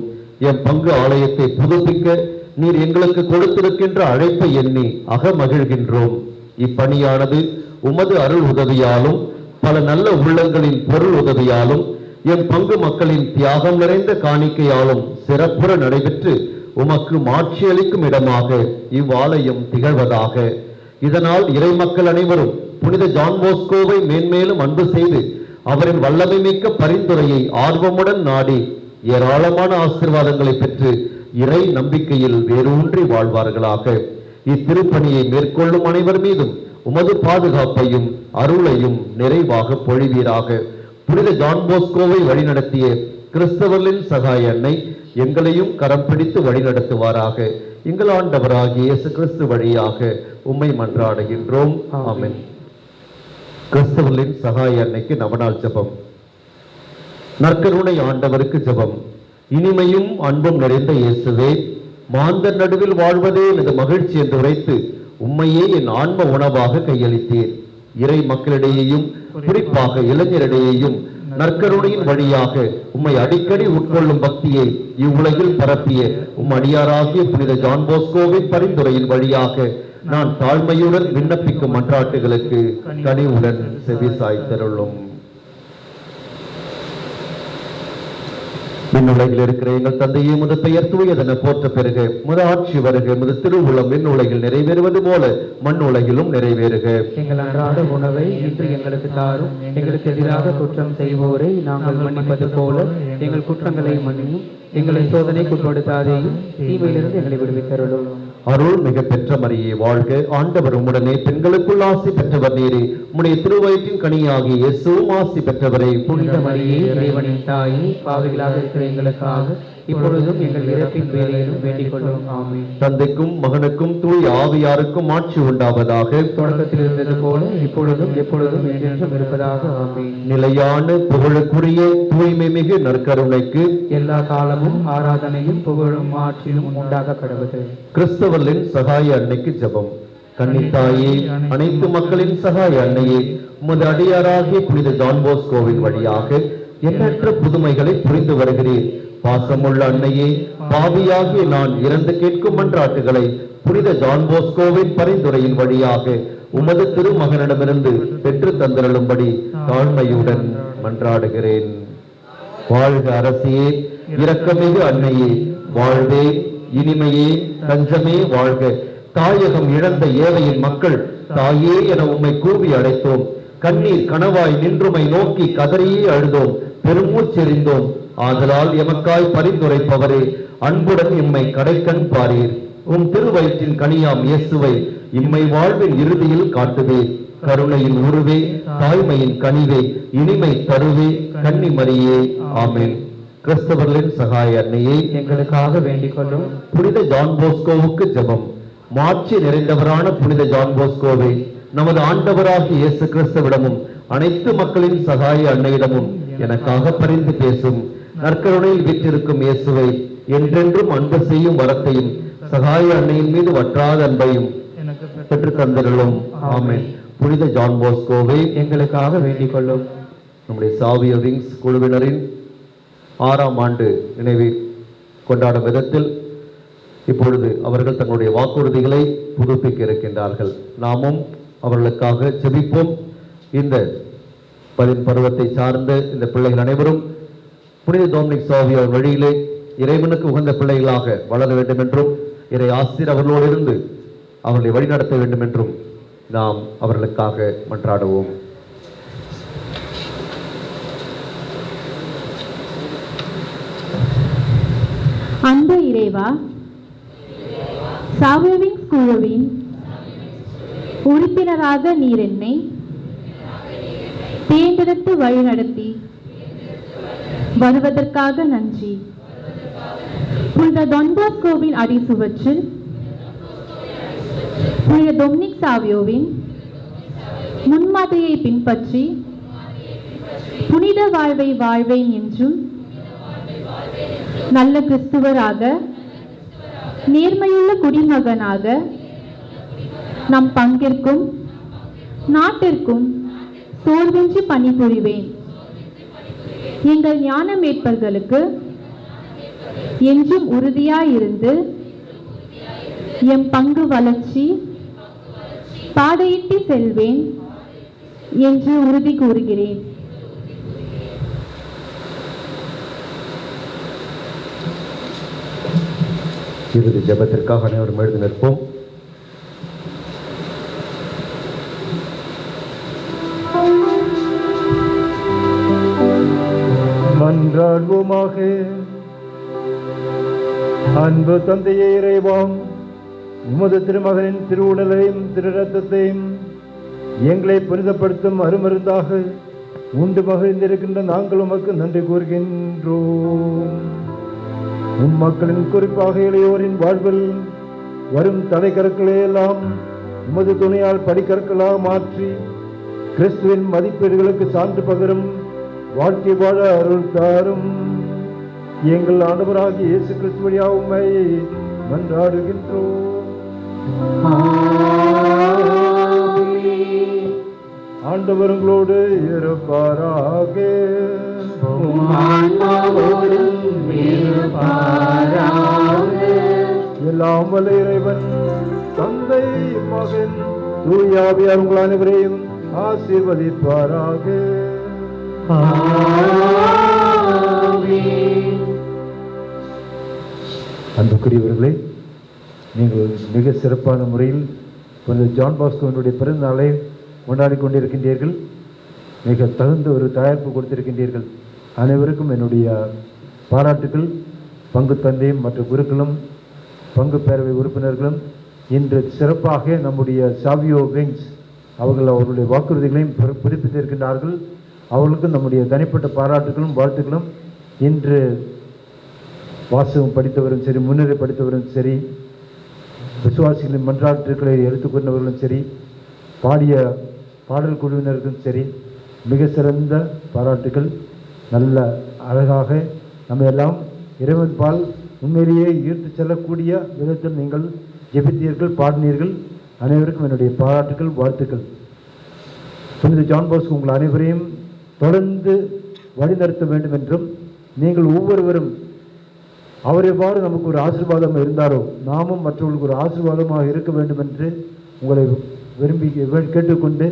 எம் பங்கு ஆலயத்தை புதுப்பிக்க நீர் எங்களுக்கு கொடுத்திருக்கின்ற அழைப்பை எண்ணி அகமகிழ்கின்றோம். இப்பணியானது உமது அருள் உதவியாலும் பல நல்ல உள்ளங்களின் பொருள் உதவியாலும் எம் பங்கு மக்களின் தியாகம் நிறைந்த காணிக்கையாலும் சிறப்புற நடைபெற்று உமக்கு மாட்சி அளிக்கும் இடமாக இவ்வாலயம் திகழ்வதாக. இதனால் இறை மக்கள் அனைவரும் புனித ஜான் போஸ்கோவை மேன்மேலும் அன்பு செய்து அவரின் வல்லமை மிக்க பரிந்துரையை ஆர்வமுடன் நாடி ஏராளமான ஆசீர்வாதங்களை பெற்று இறை நம்பிக்கையில் வேரூன்றி வாழ்வார்களாக. இத்திருப்பணியை மேற்கொள்ளும் அனைவர் மீதும் உமது பாதுகாப்பையும் அருளையும் நிறைவாக பொழிவீராக. புனித ஜான் போஸ்கோவை வழிநடத்திய கிறிஸ்தவர்களின் சகாய அன்னை எங்களையும் கரம் பிடித்து வழிநடத்துவாராக. எங்கள் ஆண்டவராகிய இயேசு கிறிஸ்து வழியாக உம்மை மன்றாடுகின்றோம். ஆமென். கிறிஸ்தவர்களின் சகாய அன்னைக்கு நவநாள் ஜெபம். நற்கருணை ஆண்டவருக்கு ஜெபம். இனிமையும் அன்பும் நிறைந்த இயேசுவே, மாந்தர் நடுவில் வாழ்வதே எனது மகிழ்ச்சி என்று உரைத்து உம்மையே என் ஆன்ம உணவாக கையளித்தீர். இறை மக்களிடையேயும் குறிப்பாக இளைஞரிடையேயும் நற்கருணையின் வழியாக உம்மை அடிக்கடி உட்கொள்ளும் பக்தியை இவ்வுலகில் பரப்பிய அடியாராகிய புனித ஜான் போஸ்கோவின் பரிந்துரையின் வழியாக நான் தாழ்மையுடன் விண்ணப்பிக்கும் மன்றாட்டுகளுக்கு கனிவுடன் செவிசாய்த்தருளும். விண்ணுலகில் இருக்கிற எங்கள் தந்தையே, முது பெயர் தூயதென போற்ற பெருக, முது ஆட்சி வருக, முது திருவுளம் விண்ணுலகில் நிறைவேறுவது போல மண் உலகிலும் நிறைவேறுக. எங்கள் அன்றாட உணவை இன்று எங்களுக்கு தாரும். எங்களுக்கு எதிராக குற்றம் செய்வோரை நாங்கள் மன்னிப்பது போல எங்கள் குற்றங்களை மன்னியும். எங்களை சோதனைக்குட்படுத்தாதேயும், தீமையிலிருந்து எங்களை விடுவித்தருளும். அருள் மிக பெற்ற மரியே வாழ்க, ஆண்டவர் உம்முடனே, பெண்களுக்குள் ஆசி பெற்றவர் நீரே, உம்முடைய திருவயிற்றின் கனியாகிய இயேசுவும் ஆசி பெற்றவரே. புனித மரியே, இறைவனின் தாயே, பாவிகளாக இருக்கிற எங்களுக்காக இப்பொழுதும் எங்கள் இறப்பின் வேளையிலும் வேண்டிக் கொள்ளும். ஆமென். தந்தைக்கும் மகனுக்கும் தூய ஆவியாருக்கும் ஆட்சி உண்டாவதாக. தொடக்கத்தில் இருந்தது போல இப்பொழுதும் எப்பொழுதும் என்றென்றும் இருப்பதாக. ஆமென். நிலையான புகழுக்குரிய தூய்மை மிகு நற்கருணைக்கு எல்லா காலமும் ஆராதனையும் புகழும் ஆட்சியும் உண்டாக கடவுது. கிறிஸ்தவர்களின் சகாய அன்னைக்கு ஜெபம். கன்னித்தாயே, அனைத்து மக்களின் சகாய அன்னையே, உமது அடியாராகிய புனித ஜான் போஸ்கோவின் வழியாக எண்ணற்ற புதுமைகளை புரிந்து வருகிறேன். பாசமுள்ள அன்னையே, பாவியாகிய நான் இறந்து கேட்கும் மன்றாட்டுகளை புனித ஜான் போஸ்கோவின் பரிந்துரையின் வழியாக உமது திருமகனிடமிருந்து பெற்று தந்திரளும்படி தாழ்மையுடன் மன்றாடுகிறேன். வாழ்க அரசியே, இரக்கமிகு அன்னையே, வாழ்வே இனிமையே, தஞ்சமே வாழ்க. தாயகம் இழந்த ஏழையின் மக்கள் தாயே என உம்மை கூவி அழைத்தோம். கண்ணீர் கனவாய் நின்றுமை நோக்கி கதறியே அழுதோம், பெருமூச்செறிந்தோம். ஆதலால் எமக்காய் பரிந்துரைப்பவரே, அன்புடன் இம்மை கடைக்கண் பாரீர். உம் திருவயிற்றின் கனியாம் இயேசுவை இம்மை வாழ்வின் இறுதியில் காட்டுவே. கருணையின் உருவே, தாய்மையின் கனிவே, இனிமை தருவே, கன்னி மரியே. ஆமென். கிறிஸ்தவர்களின் சகாய அன்னையே, எங்களுக்காக வேண்டிக் கொள்ளும். புனித ஜான் போஸ்கோவுக்கு ஜெபம். மாட்சி நிறைந்தவரான புனித ஜான் போஸ்கோவே, நமது ஆண்டவராகிய இயேசு கிறிஸ்துவிடமும் அனைத்து மக்களின் சகாய அன்னையிடமும் எனக்காக பரிந்து பேசும். நற்கருணையில் வீற்றிருக்கும் இயேசுவை என்றென்றும் அன்பு செய்யும் வரத்தையும் சகாய அன்னையின் மீது வற்றாத அன்பையும் பெற்று தந்திரலும். ஆமென். புனித ஜான் போஸ்கோவே, எங்களுக்காக வேண்டிக் கொள்ளும். நம்முடைய சாவிய விங்ஸ் குழுவினரின் 6ஆம் ஆண்டு நினைவை கொண்டாடும் விதத்தில் இப்பொழுது அவர்கள் தங்களுடைய வாக்குறுதிகளை புதுப்பிக்க இருக்கின்றார்கள். நாமும் அவர்களுக்காக ஜெபிப்போம். இந்த பருவத்தை சார்ந்த இந்த பிள்ளைகள் அனைவரும் புனித டொமினிக் சாவியர் வழியிலே இறைவனுக்கு உகந்த பிள்ளைகளாக வளர வேண்டும் என்றும், இறை ஆசிரியர் அவர்களோடு இருந்து அவர்களை வழிநடத்த வேண்டும் என்றும் நாம் அவர்களுக்காக மன்றாடுவோம். அன்பு இறைவா, சாவியவின் குழுவின் உறுப்பினராக நீர் என்னை தேர்ந்தெடுத்து வழிநடத்தி வருவதற்காக நன்றி. புனித டான் போஸ்கோவின் அடிசுவற்றில் புனித டொமினிக் சாவியோவின் முன்மாதிரியை பின்பற்றி புனித வாழ்வை வாழ்வேன் என்றும், நல்ல கிறிஸ்துவராக நேர்மையுள்ள குடிமகனாக நம் பங்கிற்கும் நாட்டிற்கும் சோர்வின்றி பணிபுரிவேன். எங்கள் ஞான மேற்பர்களுக்கு என்றும் உறுதியாயிருந்து எம் பங்கு வளர்ச்சி பாதையிட்டு செல்வேன் என்று உறுதி கூறுகிறேன். இறுதி ஜெபத்திற்காக அனைவரும் எழுந்து நிற்போம். மன்றாடுவோமாக. அன்பு தந்தையே இறைவாம், உமது திருமகனின் திருவுடலையும் திரு ரத்தத்தையும் எங்களை புனிதப்படுத்தும் அருமருந்தாக உண்டு மகிழ்ந்திருக்கின்ற நாங்கள் உமக்கு நன்றி கூறுகின்றோம். உம் மக்களின் குறிப்பாக இளையோரின் வாழ்வில் வரும் தலைக்கற்களை எல்லாம் உமது துணையால் படிக்கற்களாக மாற்றி கிறிஸ்துவின் மதிப்பீடுகளுக்கு சான்று பகரும் வாழ்க்கை வாழ அருள் தாரும். எங்கள் ஆண்டவராகிய இயேசு கிறிஸ்து வழியாக உம்மை மன்றாடுகின்றோம். ஆண்டவர் உங்களோடு இருப்பாராக. எல்லாம் வல்ல இறைவன் தந்தை மகன் தூய ஆவியார் உங்கள் அனைவரையும் ஆசீர்வதிப்பாராக. அன்புக்குரியவர்களே, நீங்கள் மிக சிறப்பான முறையில் புனித ஜான் பாஸ்கோவினுடைய பிறந்த நாளை கொண்டாடி கொண்டிருக்கின்றீர்கள். மிக தகுந்த ஒரு தயாரிப்பு கொடுத்திருக்கின்றீர்கள். அனைவருக்கும் என்னுடைய பாராட்டுக்கள். பங்கு தந்தையும் மற்ற குருக்களும் பங்கு பேரவை உறுப்பினர்களும் இன்று சிறப்பாக நம்முடைய சாவியோ விங்ஸ் அவர்களுடைய வாக்குறுதிகளையும் புதுப்பித்திருக்கின்றார்கள். அவர்களுக்கும் நம்முடைய தனிப்பட்ட பாராட்டுகளும் வாழ்த்துக்களும். இன்று வாசகம் படித்தவரும் சரி, முன்னுரை படித்தவரும் சரி, விசுவாசிகளின் மன்றாட்டுக்களை எடுத்துக்கொண்டவர்களும் சரி, பாடிய பாடல் குழுவினருக்கும் சரி, மிக சிறந்த பாராட்டுகள். நல்ல அழகாக நம்ம எல்லாம் இறைவன் பால் உண்மையிலேயே ஈர்த்து செல்லக்கூடிய விதத்தில் நீங்கள் ஜெபித்தீர்கள், பாடினீர்கள். அனைவருக்கும் என்னுடைய பாராட்டுகள், வாழ்த்துக்கள். புனித ஜான் பாஸ்கோ உங்கள் அனைவரையும் தொடர்ந்து வழிநடத்த வேண்டும் என்றும், நீங்கள் ஒவ்வொருவரும் அவர் எவ்வாறு நமக்கு ஒரு ஆசீர்வாதம் இருந்தாரோ நாமும் மற்றவர்களுக்கு ஒரு ஆசீர்வாதமாக இருக்க வேண்டும் என்று உங்களை விரும்பி கேட்டுக்கொண்டு,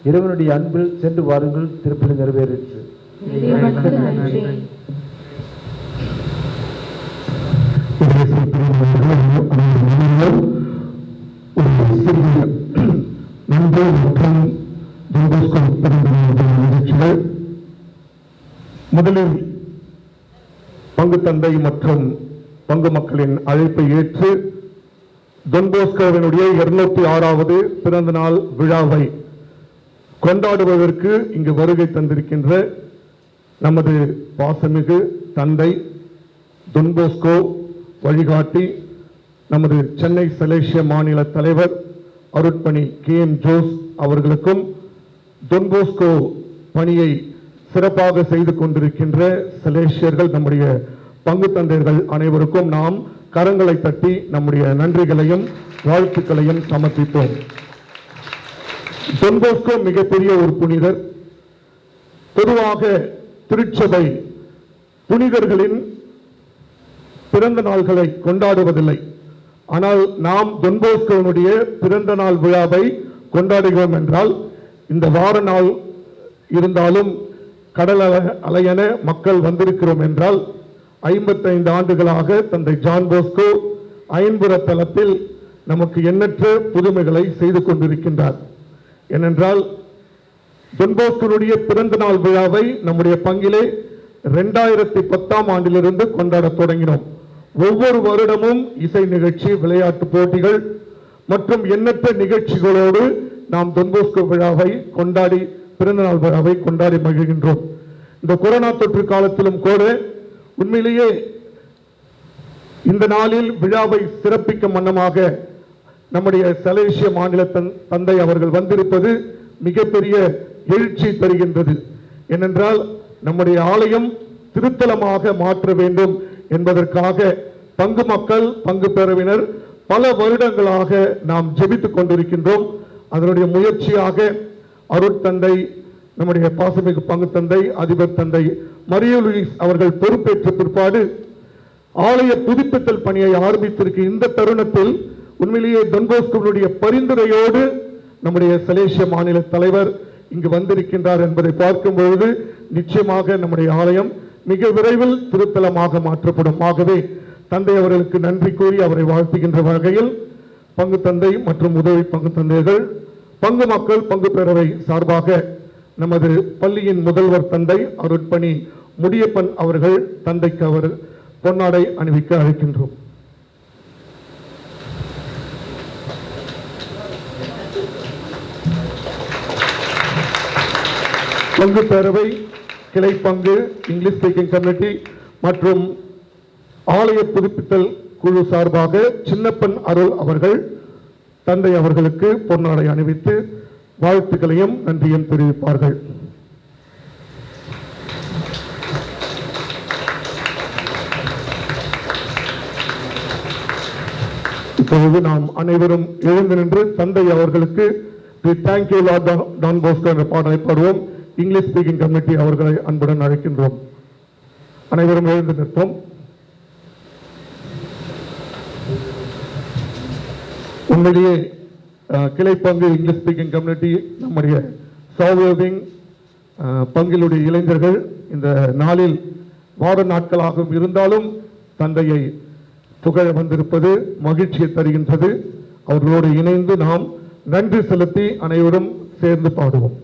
இறைவனுடைய அன்பில் சென்று வாருங்கள். திருப்பலி நிறைவேறிற்று. முதலில் பங்கு தந்தை மற்றும் பங்கு மக்களின் அழைப்பை ஏற்று டொன் போஸ்கோவினுடைய 206வது பிறந்த நாள் விழாவை கொண்டாடுவதற்கு இங்கு வருகை தந்திருக்கின்ற நமது பாசமிகு தந்தை டொன் போஸ்கோ வழிகாட்டி நமது சென்னை செலேசிய மாநில தலைவர் அருட்பணி KM ஜோஸ் அவர்களுக்கும், டொன் போஸ்கோ பணியை சிறப்பாக செய்து கொண்டிருக்கின்ற செலேசியர்கள், நம்முடைய பங்கு தந்தையர்கள் அனைவருக்கும் நாம் கரங்களை தட்டி நம்முடைய நன்றிகளையும் வாழ்த்துக்களையும் சமர்ப்பித்தோம். டொன் போஸ்கோ மிகப்பெரிய ஒரு புனிதர். பொதுவாக திருச்சபை புனிதர்களின் பிறந்த நாள்களை கொண்டாடுவதில்லை. ஆனால் நாம் டொன் போஸ்கோவினுடைய பிறந்த நாள் விழாவை கொண்டாடுகிறோம் என்றால், இந்த வார நாள் இருந்தாலும் கடல் அலையென மக்கள் வந்திருக்கிறோம் என்றால், 55 ஆண்டுகளாக தந்தை ஜான் போஸ்கோ ஐம்புற தளத்தில் நமக்கு எண்ணற்ற புதுமைகளை செய்து கொண்டிருக்கின்றார். ஏனென்றால் டொன் போஸ்கோனுடைய பிறந்த நாள் விழாவை நம்முடைய பங்கிலே 2010ஆம் ஆண்டிலிருந்து கொண்டாட தொடங்கினோம். ஒவ்வொரு வருடமும் இசை நிகழ்ச்சி, விளையாட்டு போட்டிகள் மற்றும் எண்ணற்ற நிகழ்ச்சிகளோடு நாம் டொன் போஸ்கோ விழாவை கொண்டாடி, பிறந்த நாள் விழாவை கொண்டாடி மகிழ்கின்றோம். இந்த கொரோனா தொற்று காலத்திலும் கூட உண்மையிலேயே இந்த நாளில் விழாவை சிறப்பிக்கும் வண்ணமாக நம்முடைய சலேசிய மாநில தந்தை அவர்கள் வந்திருப்பது மிகப்பெரிய எழுச்சி தருகின்றது. ஏனென்றால் நம்முடைய ஆலயம் திருத்தலமாக மாற்ற வேண்டும் என்பதற்காக பங்கு மக்கள், பங்கு பேரவினர் பல வருடங்களாக நாம் ஜெபித்துக் கொண்டிருக்கின்றோம். அதனுடைய முயற்சியாக அருட்தந்தை, நம்முடைய பாசமிகு பங்கு தந்தை அதிபர் தந்தை மரிய லூயிஸ் அவர்கள் பொறுப்பேற்ற பிற்பாடு ஆலய புதுப்பித்தல் பணியை ஆரம்பித்திருக்க இந்த தருணத்தில் உண்மையிலேயே டொன் போஸ்கோவினுடைய பரிந்துரையோடு நம்முடைய சலேசிய மாநில தலைவர் இங்கு வந்திருக்கின்றார் என்பதை பார்க்கும் பொழுது நிச்சயமாக நம்முடைய ஆலயம் மிக விரைவில் திருத்தலமாக மாற்றப்படும். ஆகவே தந்தை அவர்களுக்கு நன்றி கூறி அவரை வாழ்த்துகின்ற வகையில் பங்கு தந்தை மற்றும் உதவி பங்கு தந்தைகள், பங்கு மக்கள், பங்கு பேரவை சார்பாக நமது பள்ளியின் முதல்வர் தந்தை அருட்பணி முடியப்பன் அவர்கள் தந்தைக்கு அவர் பொன்னாடை அணிவிக்க அழைக்கின்றோம். பங்கு பேரவை, கிளை பங்கு, இங்கிலீஷ் ஸ்பீக்கிங் கம்யூனிட்டி மற்றும் ஆலய புதுப்பித்தல் குழு சார்பாக சின்னப்பன் அருள் அவர்கள் தந்தை அவர்களுக்கு பொன்னாடை அணிவித்து வாழ்த்துக்களையும் நன்றியும் தெரிவிப்பார்கள். இப்பொழுது நாம் அனைவரும் எழுந்து நின்று தந்தை அவர்களுக்கு the thank you lord Don Bosco என்ற பாடலை பாடுவோம். இங்கிலீஷ் ஸ்பீக்கிங் கம்யூனிட்டி அவர்களை அன்புடன் அழைக்கின்றோம். அனைவரும் எழுந்து நிற்போம். உண்மையிலேயே கிளைப்பங்கு இங்கிலீஷ் ஸ்பீக்கிங் கம்யூனிட்டி நம்முடைய சர்வைவிங் பங்கிலுடைய இளைஞர்கள் இந்த நாளில் வார நாட்களாகவும் இருந்தாலும் தந்தையை புகழ வந்திருப்பது மகிழ்ச்சியை தருகின்றது. அவர்களோடு இணைந்து நாம் நன்றி செலுத்தி அனைவரும் சேர்ந்து பாடுவோம்.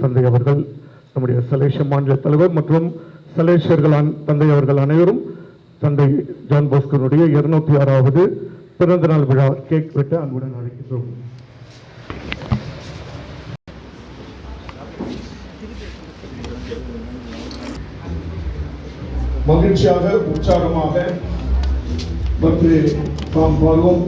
தந்தை அவர்கள் நம்முடைய சலேசிய மாநில தலைவர் மற்றும் சலேசியர்களான் தந்தை அவர்கள் அனைவரும் தந்தை ஜான் போஸ்கோனுடைய 206வது பிறந்த நாள் விழா கேக் வெட்ட அன்புடன் அழைக்கின்றோம். மகிழ்ச்சியாக உற்சாகமாக பர்த்டே நாம் பாடுவோம்.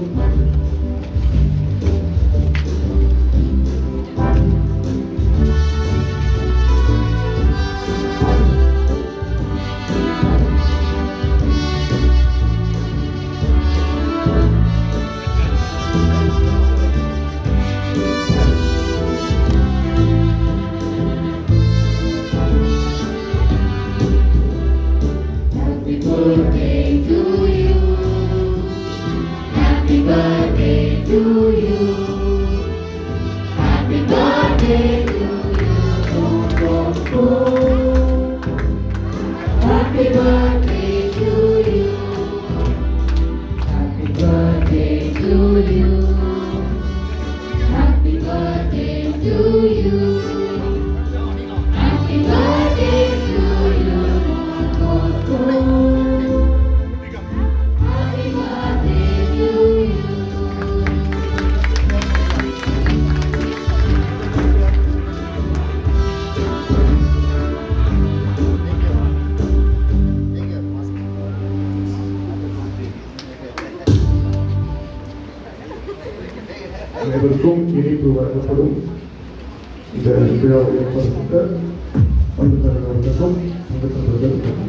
அனைவருக்கும் இனிப்பு வழங்கப்படும் இந்த விழாவை ஏற்படுத்த பங்கு தலைவர்களுக்கும் பங்கு தலைவர்களுக்கும்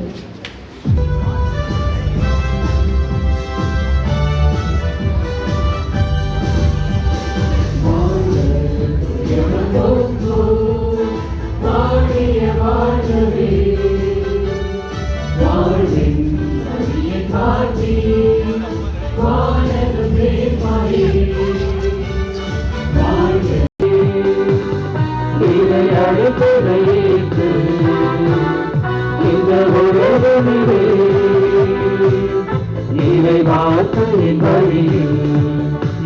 இறை வார்த்தையின் வழியில்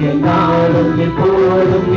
என்னாலும் எப்போதும்